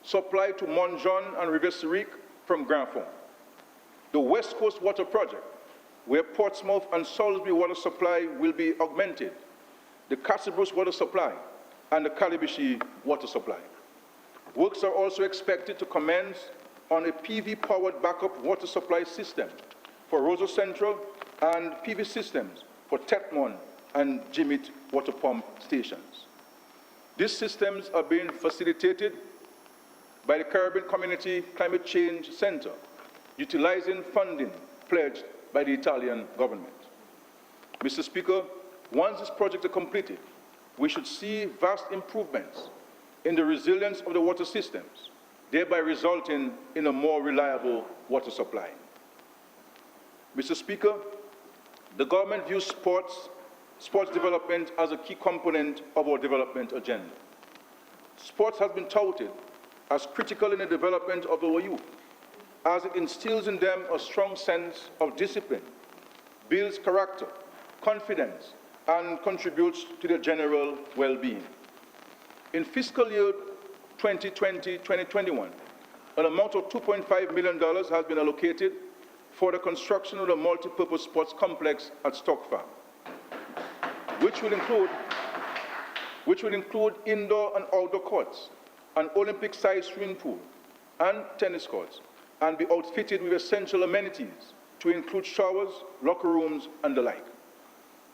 supply to Mont Jean and River Syrique from Grand Fond. The West Coast Water Project, where Portsmouth and Salisbury water supply will be augmented, the Castle-Bruce water supply, and the Calibishi water supply. Works are also expected to commence on a PV-powered backup water supply system for Roseau Central and PV systems for Tetmon and Jimit water pump stations. These systems are being facilitated by the Caribbean Community Climate Change Center, utilizing funding pledged by the Italian government. Mr. Speaker, once this project is completed, we should see vast improvements in the resilience of the water systems, thereby resulting in a more reliable water supply. Mr. Speaker, the government views sports development as a key component of our development agenda. Sports has been touted as critical in the development of our youth, as it instills in them a strong sense of discipline, builds character, confidence, and contributes to their general well-being. In fiscal year 2020-2021, an amount of $2.5 million has been allocated for the construction of the multi-purpose sports complex at Stock Farm, which will include indoor and outdoor courts, an Olympic-sized swimming pool, and tennis courts, and be outfitted with essential amenities to include showers, locker rooms, and the like.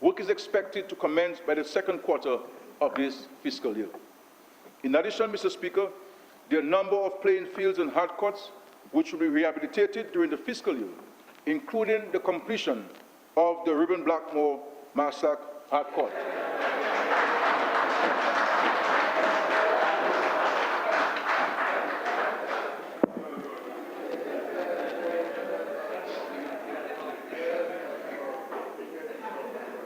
Work is expected to commence by the second quarter of this fiscal year. In addition, Mr. Speaker, there are a number of playing fields and hard courts which will be rehabilitated during the fiscal year, including the completion of the Reuben Blackmore Marsac hard court.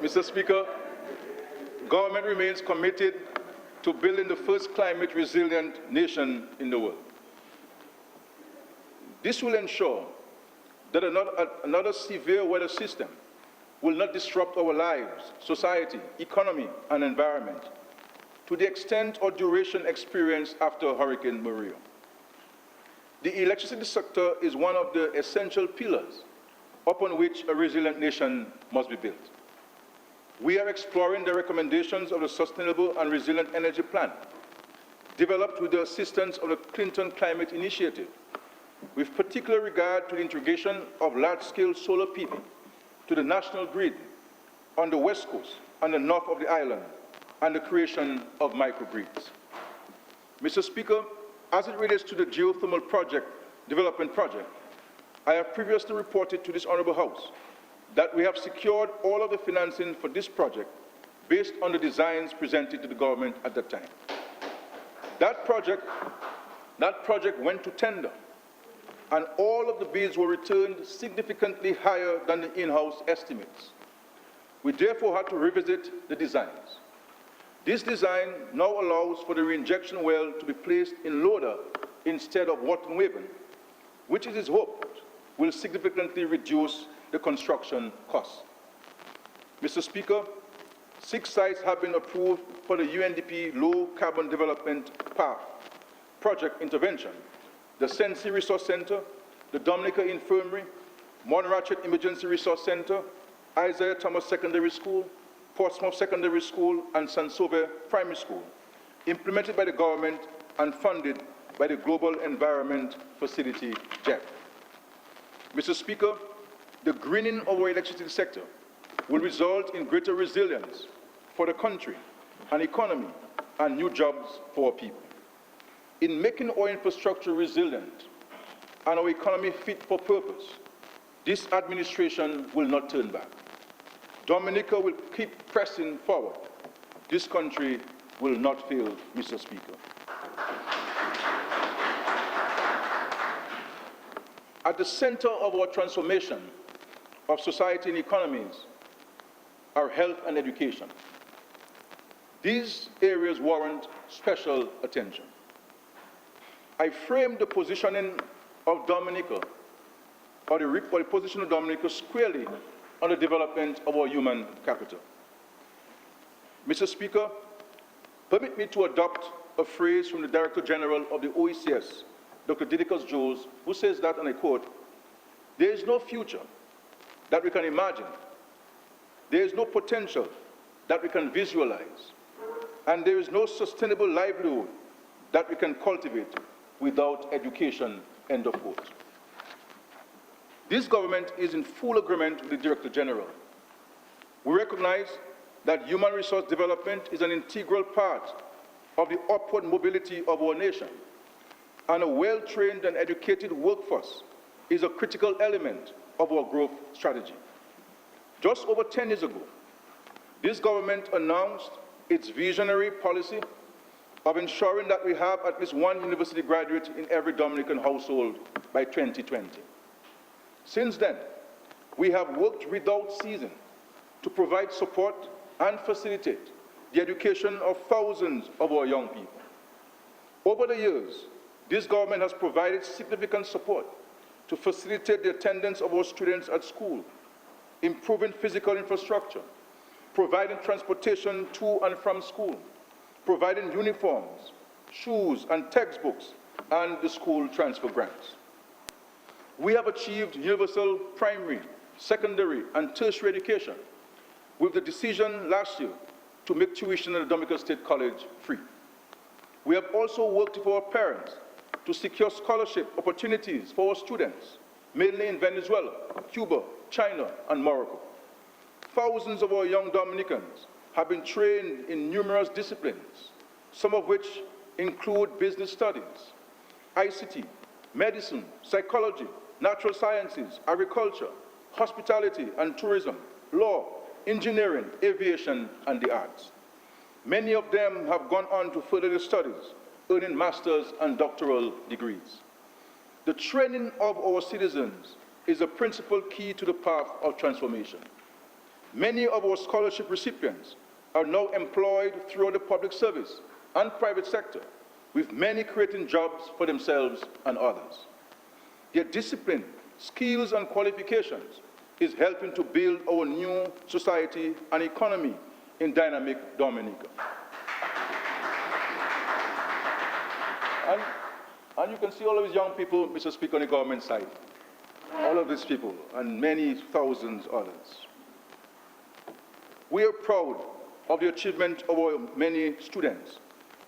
Mr. Speaker, government remains committed to building the first climate resilient nation in the world. This will ensure that another severe weather system will not disrupt our lives, society, economy, and environment to the extent or duration experienced after Hurricane Maria. The electricity sector is one of the essential pillars upon which a resilient nation must be built. We are exploring the recommendations of the Sustainable and Resilient Energy Plan, developed with the assistance of the Clinton Climate Initiative, with particular regard to the integration of large-scale solar PV to the national grid on the west coast and the north of the island, and the creation of microgrids. Mr. Speaker, as it relates to the geothermal development project, I have previously reported to this Honourable House that we have secured all of the financing for this project based on the designs presented to the government at that time. That project went to tender, and all of the bids were returned significantly higher than the in-house estimates. We therefore had to revisit the designs. This design now allows for the reinjection well to be placed in Loader instead of Wharton-Waven, which it is hoped will significantly reduce the construction costs. Mr. Speaker, 6 sites have been approved for the UNDP Low Carbon Development Path project intervention: the Sensi Resource Center, the Dominica Infirmary, Monratchet Emergency Resource Center, Isaiah Thomas Secondary School, Portsmouth Secondary School, and Sansove Primary School, implemented by the government and funded by the Global Environment Facility, GEF. Mr. Speaker, the greening of our electricity sector will result in greater resilience for the country and economy and new jobs for our people. In making our infrastructure resilient and our economy fit for purpose, this administration will not turn back. Dominica will keep pressing forward. This country will not fail, Mr. Speaker. At the center of our transformation of society and economies are health and education. These areas warrant special attention. I framed the positioning of Dominica, or the position of Dominica, squarely on the development of our human capital. Mr. Speaker, permit me to adopt a phrase from the Director General of the OECS, Dr. Didicus Jones, who says that, and I quote, "There is no future that we can imagine, there is no potential that we can visualize, and there is no sustainable livelihood that we can cultivate without education," end of quote. This government is in full agreement with the Director General. We recognize that human resource development is an integral part of the upward mobility of our nation, and a well-trained and educated workforce is a critical element of our growth strategy. Just over 10 years ago, this government announced its visionary policy of ensuring that we have at least one university graduate in every Dominican household by 2020. Since then, we have worked without ceasing to provide support and facilitate the education of thousands of our young people. Over the years, this government has provided significant support to facilitate the attendance of our students at school, improving physical infrastructure, providing transportation to and from school, providing uniforms, shoes, and textbooks, and the school transfer grants. We have achieved universal primary, secondary, and tertiary education with the decision last year to make tuition at the Dominica State College free. We have also worked with our parents to secure scholarship opportunities for our students, mainly in Venezuela, Cuba, China, and Morocco. Thousands of our young Dominicans have been trained in numerous disciplines, some of which include business studies, ICT, medicine, psychology, natural sciences, agriculture, hospitality and tourism, law, engineering, aviation, and the arts. Many of them have gone on to further their studies, earning master's and doctoral degrees. The training of our citizens is a principal key to the path of transformation. Many of our scholarship recipients are now employed throughout the public service and private sector, with many creating jobs for themselves and others. Their discipline, skills, and qualifications is helping to build our new society and economy in dynamic Dominica. And you can see all of these young people, Mr. Speaker, on the government side. All of these people, and many thousands others. We are proud of the achievement of our many students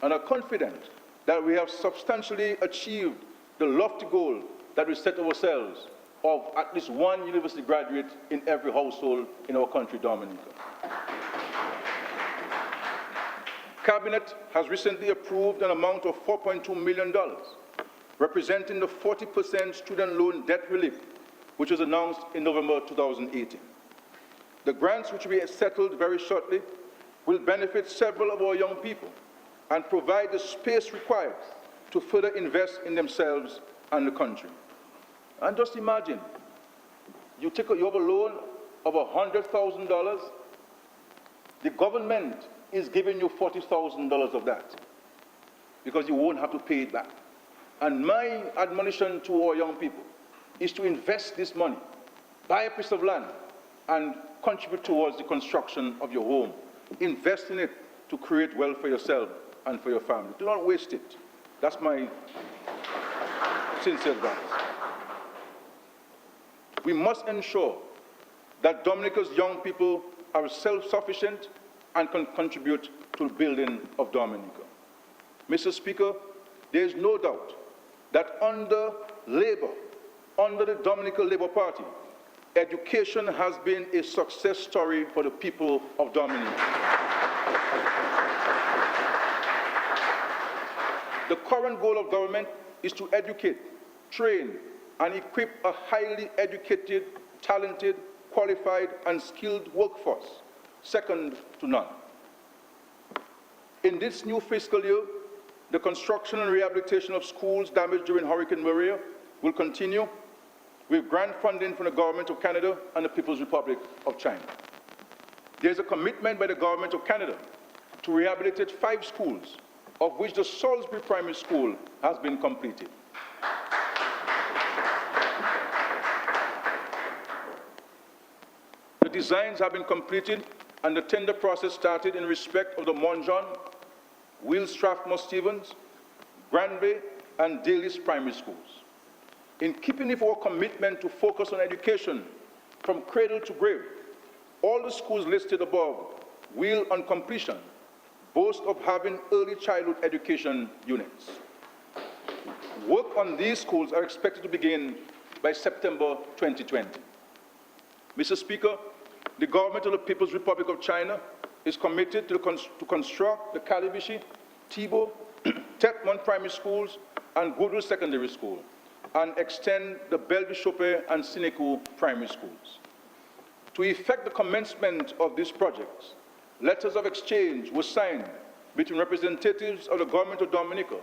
and are confident that we have substantially achieved the lofty goal that we set ourselves of at least one university graduate in every household in our country, Dominica. Cabinet has recently approved an amount of $4.2 million, representing the 40% student loan debt relief, which was announced in November 2018. The grants, which will be settled very shortly, will benefit several of our young people and provide the space required to further invest in themselves and the country. And just imagine, you have a loan of $100,000, the government is giving you $40,000 of that because you won't have to pay it back. And my admonition to our young people is to invest this money, buy a piece of land, and contribute towards the construction of your home. Invest in it to create wealth for yourself and for your family. Do not waste it. That's my sincere advice. We must ensure that Dominica's young people are self-sufficient and can contribute to the building of Dominica. Mr. Speaker, there is no doubt that under Labour, under the Dominica Labour Party, education has been a success story for the people of Dominica. The current goal of government is to educate, train, and equip a highly educated, talented, qualified, and skilled workforce, second to none. In this new fiscal year, the construction and rehabilitation of schools damaged during Hurricane Maria will continue with grant funding from the Government of Canada and the People's Republic of China. There is a commitment by the Government of Canada to rehabilitate 5 schools, of which the Salisbury Primary School has been completed. The designs have been completed and the tender process started in respect of the Monjon, Will Strathmore Stevens, Granby, and Daly's primary schools. In keeping with our commitment to focus on education from cradle to grave, all the schools listed above will, on completion, boast of having early childhood education units. Work on these schools are expected to begin by September 2020. Mr. Speaker, the government of the People's Republic of China is committed to construct the Calibishi, Thibault, Tetmon primary schools and Goodwill Secondary School, and extend the Belle-Bishopé and Sineku primary schools. To effect the commencement of these projects, letters of exchange were signed between representatives of the government of Dominica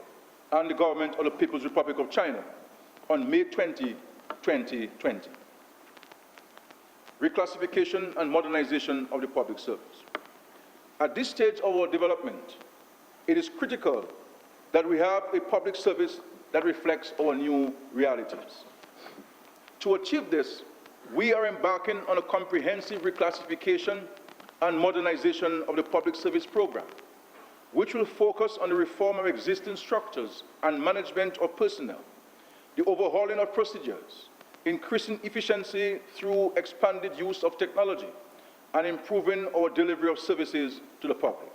and the government of the People's Republic of China on May 20, 2020. Reclassification and modernization of the public service. At this stage of our development, it is critical that we have a public service that reflects our new realities. To achieve this, we are embarking on a comprehensive reclassification and modernization of the public service program, which will focus on the reform of existing structures and management of personnel, the overhauling of procedures, increasing efficiency through expanded use of technology, and improving our delivery of services to the public.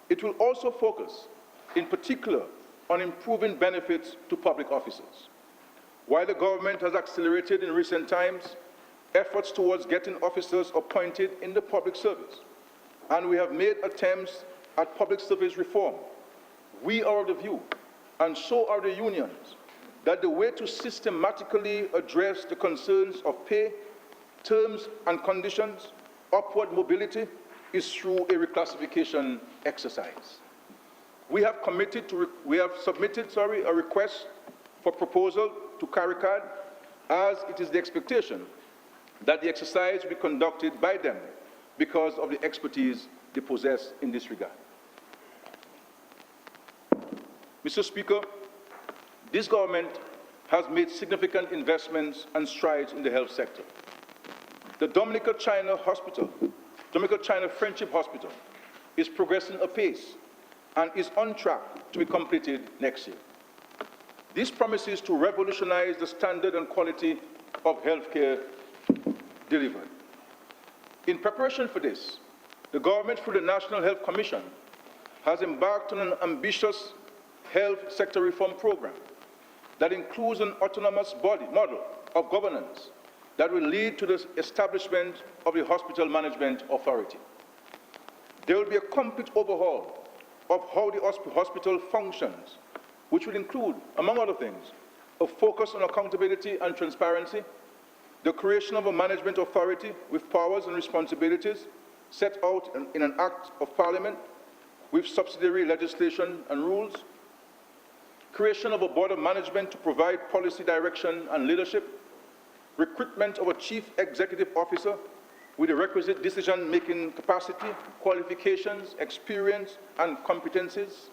It will also focus, in particular, on improving benefits to public officers. While the government has accelerated in recent times efforts towards getting officers appointed in the public service, and we have made attempts at public service reform, we are of the view, and so are the unions, that the way to systematically address the concerns of pay, terms and conditions, upward mobility, is through a reclassification exercise. We have submitted a request for proposal to CARICAD, as it is the expectation that the exercise be conducted by them because of the expertise they possess in this regard. Mr. Speaker, this government has made significant investments and strides in the health sector. The Dominica China Friendship Hospital is progressing apace and is on track to be completed next year. This promises to revolutionize the standard and quality of healthcare delivered. In preparation for this, the government, through the National Health Commission, has embarked on an ambitious health sector reform program that includes an autonomous model of governance that will lead to the establishment of the Hospital Management Authority. There will be a complete overhaul of how the hospital functions, which will include, among other things, a focus on accountability and transparency, the creation of a management authority with powers and responsibilities set out in an Act of Parliament with subsidiary legislation and rules, creation of a board of management to provide policy direction and leadership, recruitment of a chief executive officer with the requisite decision-making capacity, qualifications, experience, and competencies.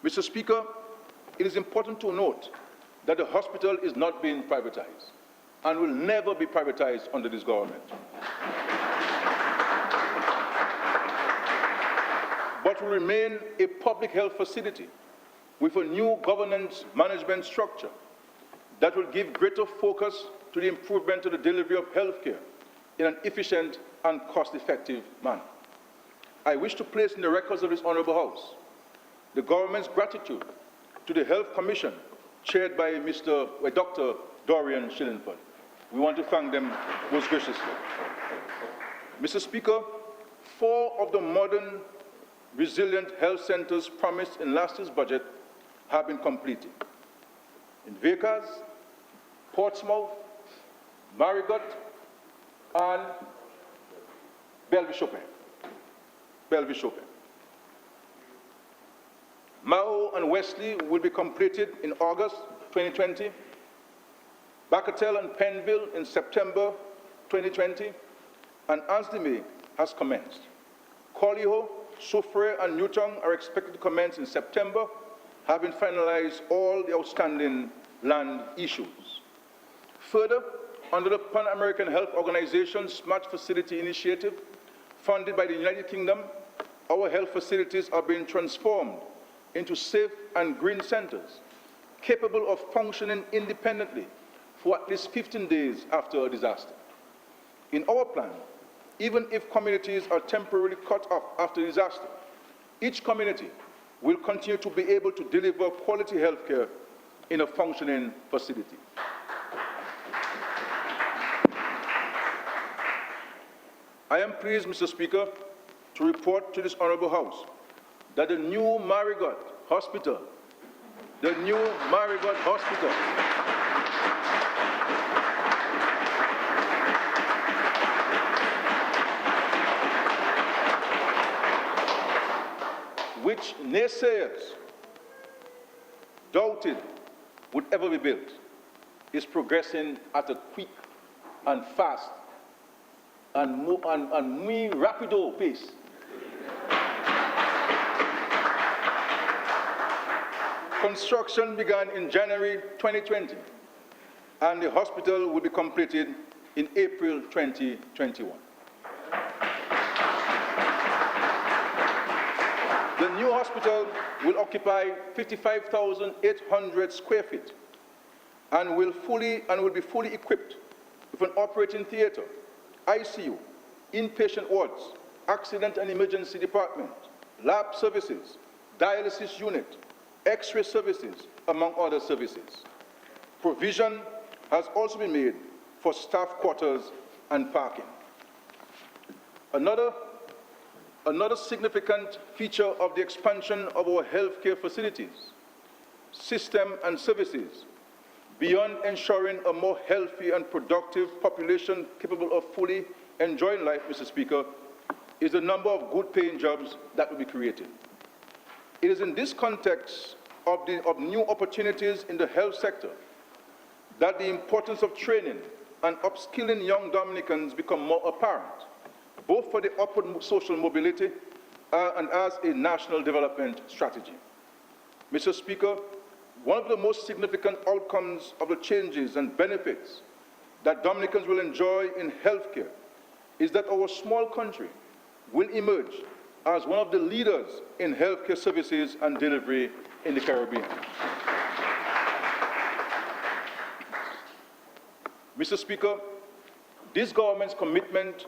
Mr. Speaker, it is important to note that the hospital is not being privatized and will never be privatized under this government, but will remain a public health facility with a new governance management structure that will give greater focus to the improvement of the delivery of health care in an efficient and cost-effective manner. I wish to place in the records of this Honourable House the government's gratitude to the Health Commission chaired by Dr. Dorian Shillingford. We want to thank them most graciously. Mr. Speaker, 4 of the modern, resilient health centres promised in last year's budget have been completed. In Vickers, Portsmouth, Marigot, and Bellevue-Chopin. Mao and Wesley will be completed in August 2020, Bacatel and Penville in September 2020, and Ansley has commenced. Collyho, Soufriere, and Newton are expected to commence in September, having finalized all the outstanding land issues. Further, under the Pan-American Health Organization Smart Facility Initiative, funded by the United Kingdom, our health facilities are being transformed into safe and green centers, capable of functioning independently for at least 15 days after a disaster. In our plan, even if communities are temporarily cut off after disaster, each community will continue to be able to deliver quality health care in a functioning facility. I am pleased, Mr. Speaker, to report to this Honourable House that the new Marigot Hospital, which naysayers doubted would ever be built, is progressing at a quick and fast and muy rapido pace. Construction began in January 2020, and the hospital will be completed in April 2021. The new hospital will occupy 55,800 square feet and will be fully equipped with an operating theatre, ICU, inpatient wards, accident and emergency department, lab services, dialysis unit, X-ray services, among other services. Provision has also been made for staff quarters and parking. Another significant feature of the expansion of our healthcare facilities, system and services, beyond ensuring a more healthy and productive population capable of fully enjoying life, Mr. Speaker, is the number of good-paying jobs that will be created. It is in this context of new opportunities in the health sector that the importance of training and upskilling young Dominicans become more apparent, both for the upward social mobility and as a national development strategy. Mr. Speaker, one of the most significant outcomes of the changes and benefits that Dominicans will enjoy in healthcare is that our small country will emerge as one of the leaders in healthcare services and delivery in the Caribbean. Mr. Speaker, this government's commitment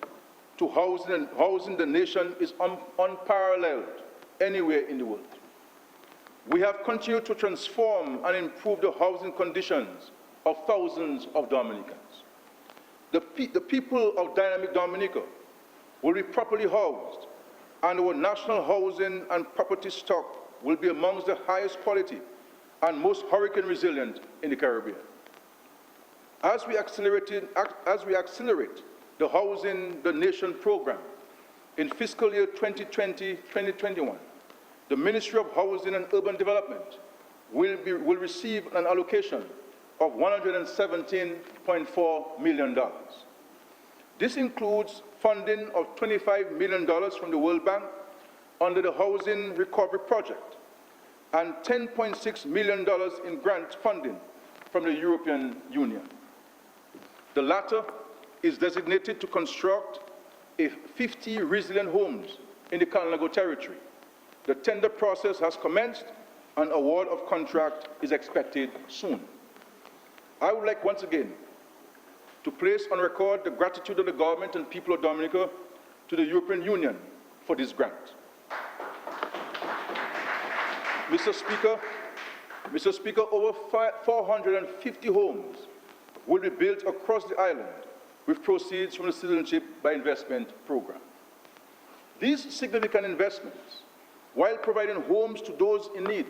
to housing the nation is unparalleled anywhere in the world. We have continued to transform and improve the housing conditions of thousands of Dominicans. The people of dynamic Dominica will be properly housed and our national housing and property stock will be amongst the highest quality and most hurricane resilient in the Caribbean. As we accelerate the Housing the Nation program in fiscal year 2020-2021, the Ministry of Housing and Urban Development will receive an allocation of $117.4 million. This includes funding of $25 million from the World Bank under the Housing Recovery Project and $10.6 million in grant funding from the European Union. The latter is designated to construct 50 resilient homes in the Kalinago territory. The tender process has commenced and award of contract is expected soon. I would like once again to place on record the gratitude of the government and people of Dominica to the European Union for this grant. Mr. Speaker, over 450 homes will be built across the island with proceeds from the Citizenship by Investment program. These significant investments, while providing homes to those in need,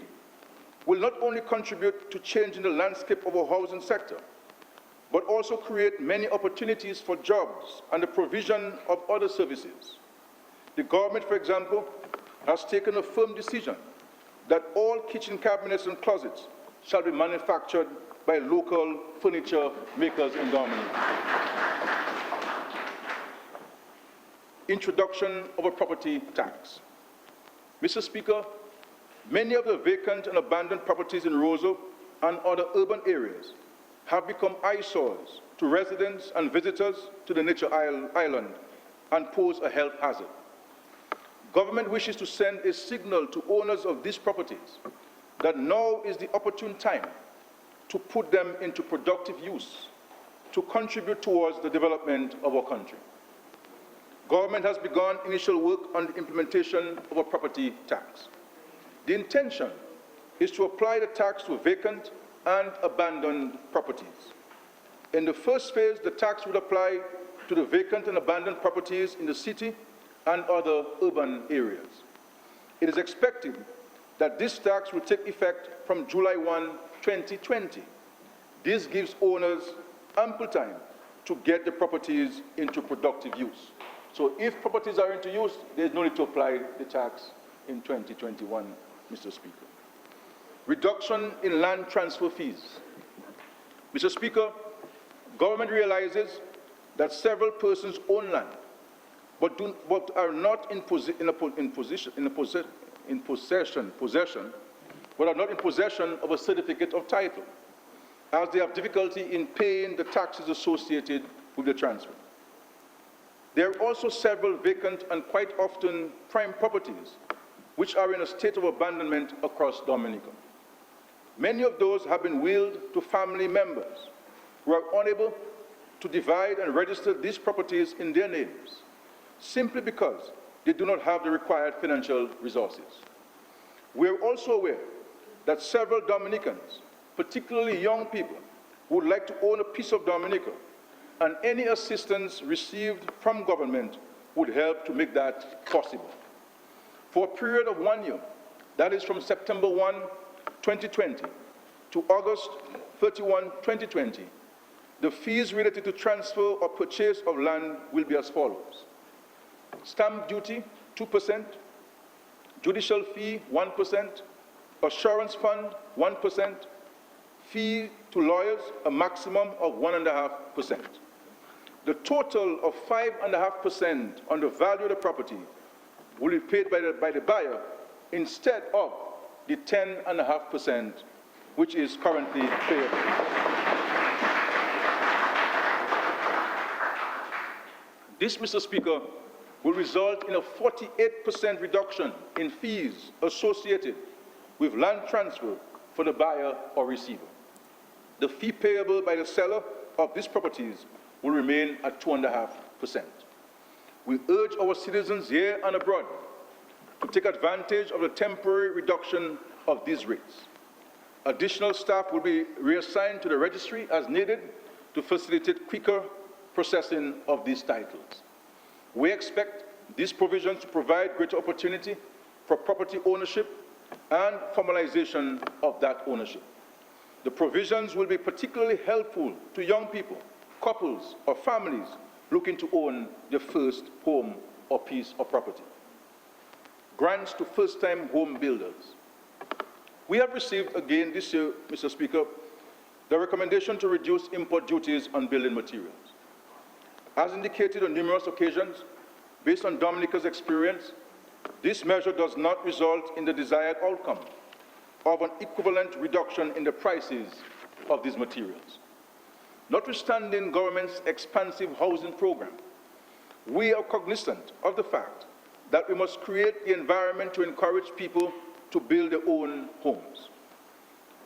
will not only contribute to changing the landscape of our housing sector, but also create many opportunities for jobs and the provision of other services. The government, for example, has taken a firm decision that all kitchen cabinets and closets shall be manufactured by local furniture makers in Dominica. Introduction of a property tax. Mr. Speaker, many of the vacant and abandoned properties in Roosevelt and other urban areas have become eyesores to residents and visitors to the nature island and pose a health hazard. Government wishes to send a signal to owners of these properties that now is the opportune time to put them into productive use to contribute towards the development of our country. Government has begun initial work on the implementation of a property tax. The intention is to apply the tax to vacant and abandoned properties. In the first phase, the tax will apply to the vacant and abandoned properties in the city and other urban areas. It is expected that this tax will take effect from July 1, 2020. This gives owners ample time to get the properties into productive use. So if properties are into use, there is no need to apply the tax in 2021, Mr. Speaker. Reduction in land transfer fees. Mr. Speaker, government realizes that several persons own land, but are not in possession of a certificate of title, as they have difficulty in paying the taxes associated with the transfer. There are also several vacant and quite often prime properties which are in a state of abandonment across Dominica. Many of those have been willed to family members who are unable to divide and register these properties in their names simply because they do not have the required financial resources. We are also aware that several Dominicans, particularly young people, would like to own a piece of Dominica, and any assistance received from government would help to make that possible. For a period of 1 year, that is from September 1, 2020 to August 31, 2020, the fees related to transfer or purchase of land will be as follows. Stamp duty, 2%, judicial fee, 1%, assurance fund, 1%, fee to lawyers, a maximum of 1.5%. The total of 5.5% on the value of the property will be paid by the buyer instead of the 10.5%, which is currently payable. This, Mr. Speaker, will result in a 48% reduction in fees associated with land transfer for the buyer or receiver. The fee payable by the seller of these properties will remain at 2.5%. We urge our citizens here and abroad to take advantage of the temporary reduction of these rates. Additional staff will be reassigned to the registry as needed to facilitate quicker processing of these titles. We expect these provisions provide greater opportunity for property ownership and formalization of that ownership. The provisions will be particularly helpful to young people, couples, or families looking to own their first home or piece of property. Grants to first-time home builders. We have received again this year, Mr. Speaker, the recommendation to reduce import duties on building materials. As indicated on numerous occasions, based on Dominica's experience, this measure does not result in the desired outcome of an equivalent reduction in the prices of these materials. Notwithstanding government's expansive housing program, we are cognizant of the fact that we must create the environment to encourage people to build their own homes.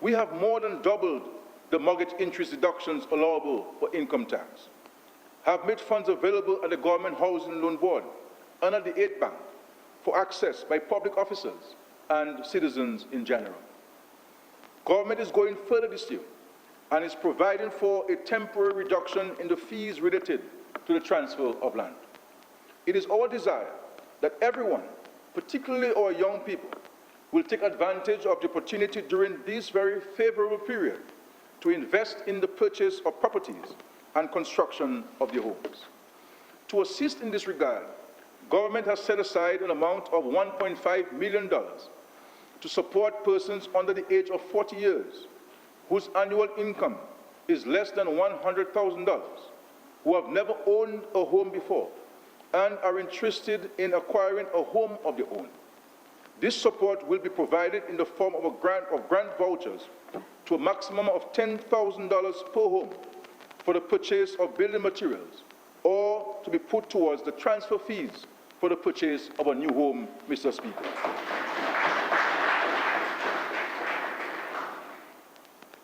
We have more than doubled the mortgage interest deductions allowable for income tax, have made funds available at the Government Housing Loan Board and at the Aid Bank for access by public officers and citizens in general. Government is going further this year and is providing for a temporary reduction in the fees related to the transfer of land. It is our desire that everyone, particularly our young people, will take advantage of the opportunity during this very favorable period to invest in the purchase of properties and construction of their homes. To assist in this regard, government has set aside an amount of $1.5 million to support persons under the age of 40 years whose annual income is less than $100,000, who have never owned a home before and are interested in acquiring a home of their own. This support will be provided in the form of grant vouchers to a maximum of $10,000 per home for the purchase of building materials, or to be put towards the transfer fees for the purchase of a new home, Mr. Speaker.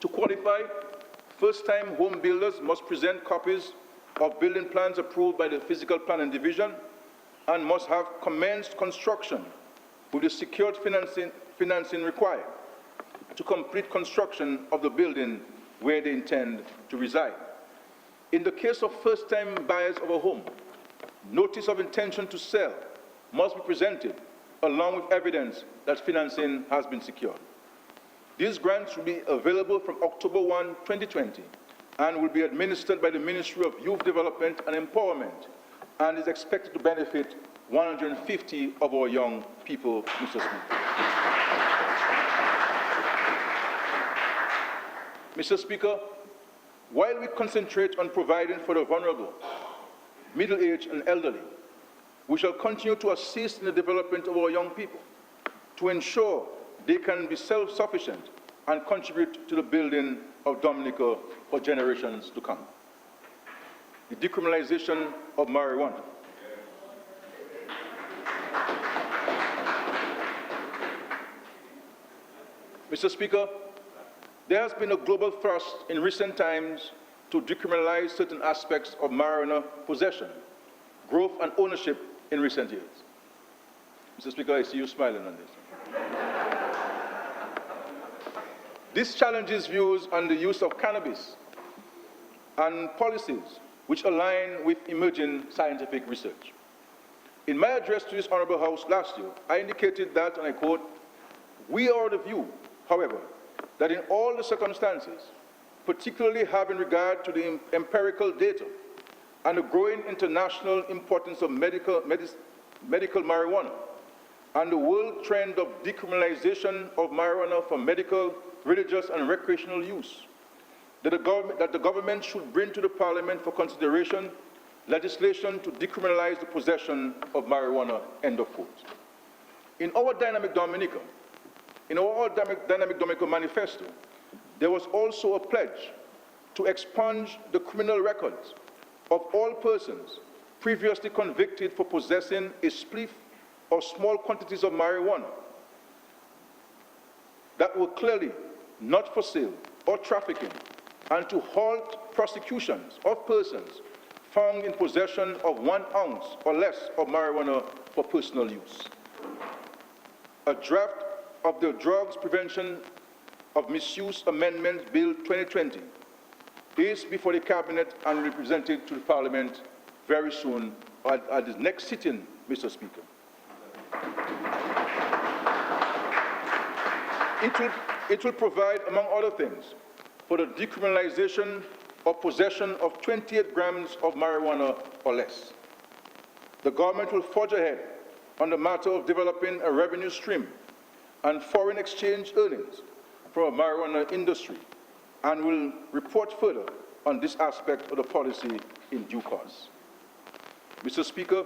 To qualify, first-time home builders must present copies of building plans approved by the Fiscal Planning Division and must have commenced construction with the secured financing required to complete construction of the building where they intend to reside. In the case of first-time buyers of a home, notice of intention to sell must be presented along with evidence that financing has been secured. These grants will be available from October 1, 2020, and will be administered by the Ministry of Youth Development and Empowerment, and is expected to benefit 150 of our young people, Mr. Speaker. Mr. Speaker, while we concentrate on providing for the vulnerable, middle-aged and elderly, we shall continue to assist in the development of our young people to ensure they can be self-sufficient and contribute to the building of Dominica for generations to come. The decriminalization of marijuana. Mr. Speaker, there has been a global thrust in recent times to decriminalize certain aspects of marijuana possession, growth, and ownership in recent years. Mr. Speaker, I see you smiling on this. This challenges views on the use of cannabis and policies which align with emerging scientific research. In my address to this Honorable House last year, I indicated that, and I quote, "We are of the view, however, that in all the circumstances, particularly having regard to the empirical data and the growing international importance of medical marijuana and the world trend of decriminalization of marijuana for medical, religious, and recreational use, that the government should bring to the Parliament for consideration legislation to decriminalize the possession of marijuana," end of quote. In our Dynamic Dominica manifesto, there was also a pledge to expunge the criminal records of all persons previously convicted for possessing a spliff or small quantities of marijuana that were clearly not for sale or trafficking, and to halt prosecutions of persons found in possession of 1 ounce or less of marijuana for personal use. A draft of the Drugs Prevention of Misuse Amendment Bill 2020 is before the Cabinet and will be presented to the Parliament very soon at the next sitting Mr. Speaker. It will provide, among other things, for the decriminalization of possession of 28 grams of marijuana or less. The government will forge ahead on the matter of developing a revenue stream and foreign exchange earnings from the marijuana industry, and will report further on this aspect of the policy in due course. Mr. Speaker,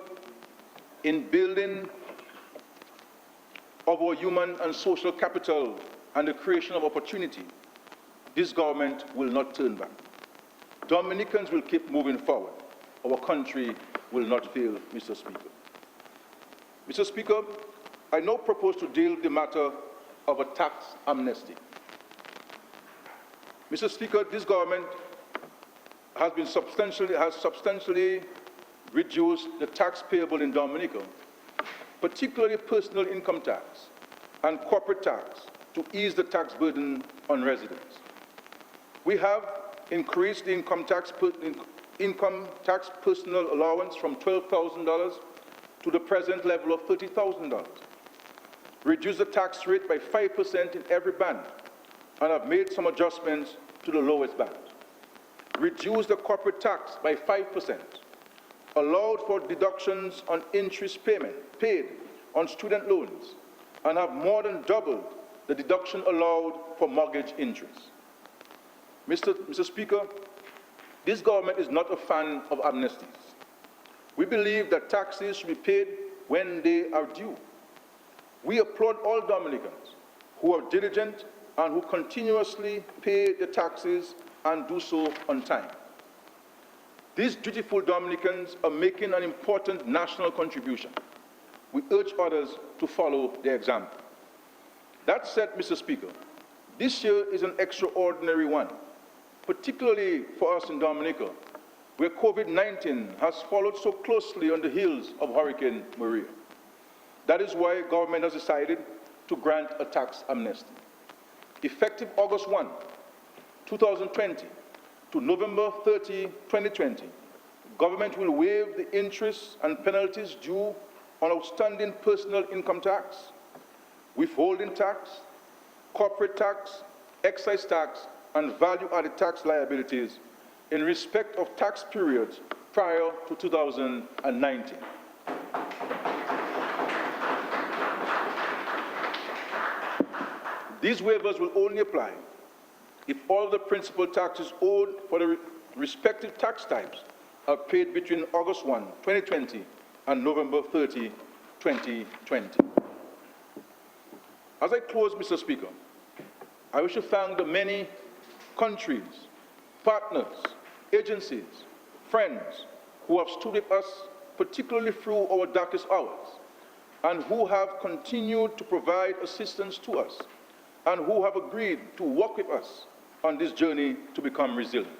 in building of our human and social capital and the creation of opportunity, this government will not turn back. Dominicans will keep moving forward. Our country will not fail, Mr. Speaker. Mr. Speaker, I now propose to deal with the matter of a tax amnesty. Mr. Speaker, this government has substantially reduced the tax payable in Dominica, particularly personal income tax and corporate tax, to ease the tax burden on residents. We have increased the income tax personal allowance from $12,000 to the present level of $30,000, reduced the tax rate by 5% in every band, and have made some adjustments to the lowest band, reduced the corporate tax by 5%, allowed for deductions on interest payment paid on student loans, and have more than doubled the deduction allowed for mortgage interest. Mr. Speaker, this government is not a fan of amnesties. We believe that taxes should be paid when they are due. We applaud all Dominicans who are diligent and who continuously pay their taxes and do so on time. These dutiful Dominicans are making an important national contribution. We urge others to follow their example. That said, Mr. Speaker, this year is an extraordinary one, particularly for us in Dominica, where COVID-19 has followed so closely on the heels of Hurricane Maria. That is why government has decided to grant a tax amnesty. Effective August 1, 2020 to November 30, 2020, government will waive the interest and penalties due on outstanding personal income tax, withholding tax, corporate tax, excise tax, and value-added tax liabilities in respect of tax periods prior to 2019. These waivers will only apply if all the principal taxes owed for the respective tax types are paid between August 1, 2020 and November 30, 2020. As I close, Mr. Speaker, I wish to thank the many countries, partners, agencies, friends who have stood with us, particularly through our darkest hours, and who have continued to provide assistance to us, and who have agreed to work with us on this journey to become resilient.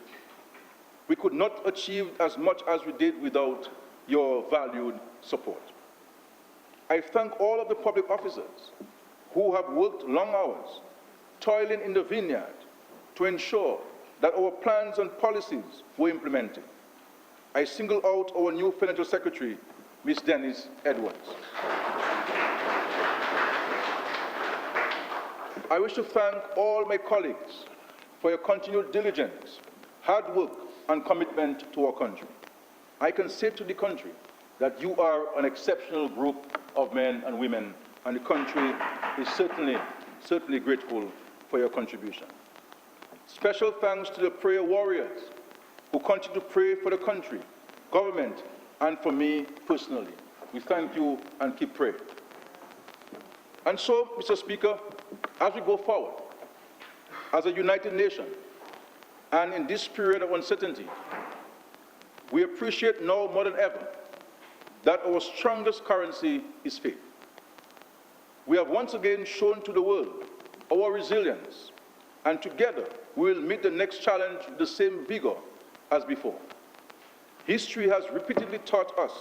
We could not achieve as much as we did without your valued support. I thank all of the public officers who have worked long hours, toiling in the vineyard to ensure that our plans and policies were implemented. I single out our new Financial Secretary, Ms. Dennis Edwards. I wish to thank all my colleagues for your continued diligence, hard work, and commitment to our country. I can say to the country that you are an exceptional group of men and women, and the country is certainly grateful for your contribution. Special thanks to the prayer warriors who continue to pray for the country, government, and for me personally. We thank you and keep praying. And so, Mr. Speaker, as we go forward, as a united nation, and in this period of uncertainty, we appreciate now more than ever that our strongest currency is faith. We have once again shown to the world our resilience, and together we will meet the next challenge with the same vigor as before. History has repeatedly taught us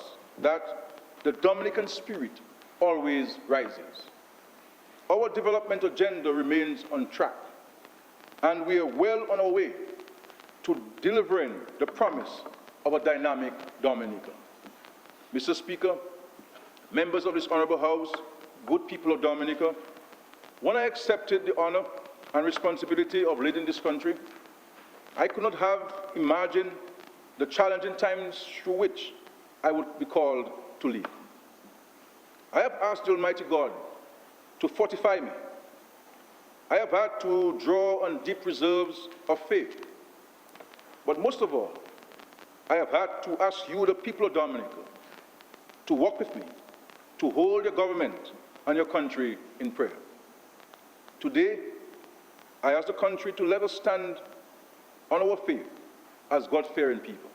that the Dominican spirit always rises. Our development agenda remains on track, and we are well on our way to delivering the promise of a dynamic Dominica. Mr. Speaker, members of this honorable House, good people of Dominica, when I accepted the honor and responsibility of leading this country, I could not have imagined the challenging times through which I would be called to lead. I have asked the Almighty God to fortify me. I have had to draw on deep reserves of faith. But most of all, I have had to ask you, the people of Dominica, to work with me, to hold your government and your country in prayer. Today, I ask the country to let us stand on our faith as God-fearing people.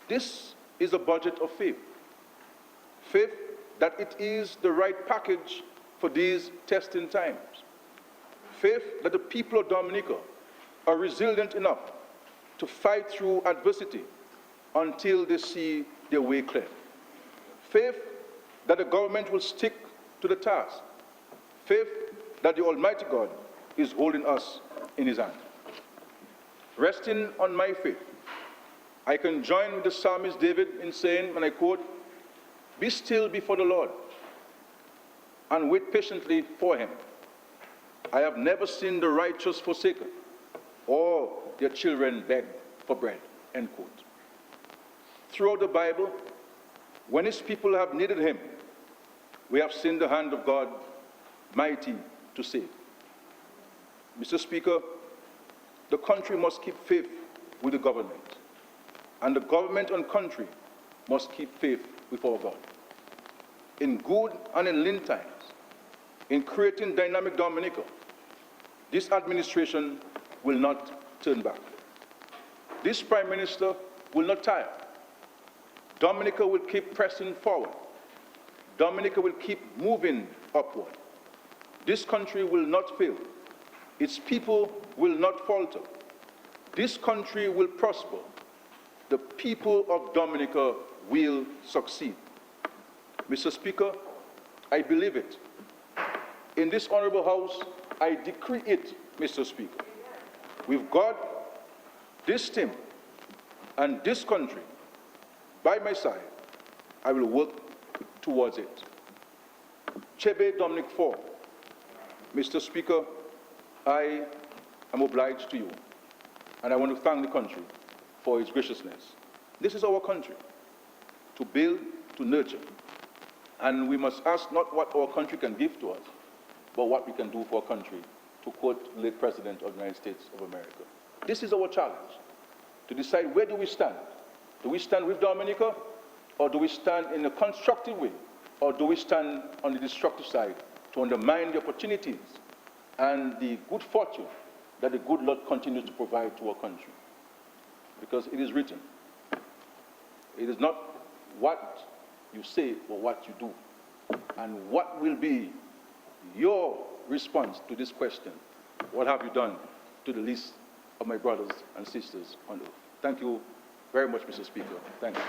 This is a budget of faith. Faith that it is the right package for these testing times. Faith that the people of Dominica are resilient enough to fight through adversity until they see their way clear. Faith that the government will stick to the task. Faith that the Almighty God is holding us in His hand. Resting on my faith, I can join with the psalmist David in saying, and I quote, "Be still before the Lord and wait patiently for Him. I have never seen the righteous forsaken or their children beg for bread," end quote. Throughout the Bible, when His people have needed Him, we have seen the hand of God mighty to save. Mr. Speaker, the country must keep faith with the government, and the government and country must keep faith with our God. In good and in lean times, in creating dynamic Dominica, this administration will not turn back. This Prime Minister will not tire. Dominica will keep pressing forward. Dominica will keep moving upward. This country will not fail. Its people will not falter. This country will prosper. The people of Dominica will succeed. Mr. Speaker, I believe it. In this honorable House, I decree it, Mr. Speaker. With God, this team, and this country by my side, I will work towards it. Chebe Dominic 4. Mr. Speaker, I am obliged to you, and I want to thank the country for its graciousness. This is our country, to build, to nurture, and we must ask not what our country can give to us, but what we can do for our country, to quote the late President of the United States of America. This is our challenge, to decide where do we stand. Do we stand with Dominica, or do we stand in a constructive way, or do we stand on the destructive side to undermine the opportunities and the good fortune that the good Lord continues to provide to our country? Because it is written, it is not what you say, but what you do. And what will be your response to this question? What have you done to the least of my brothers and sisters on earth? Thank you very much, Mr. Speaker. Thank you.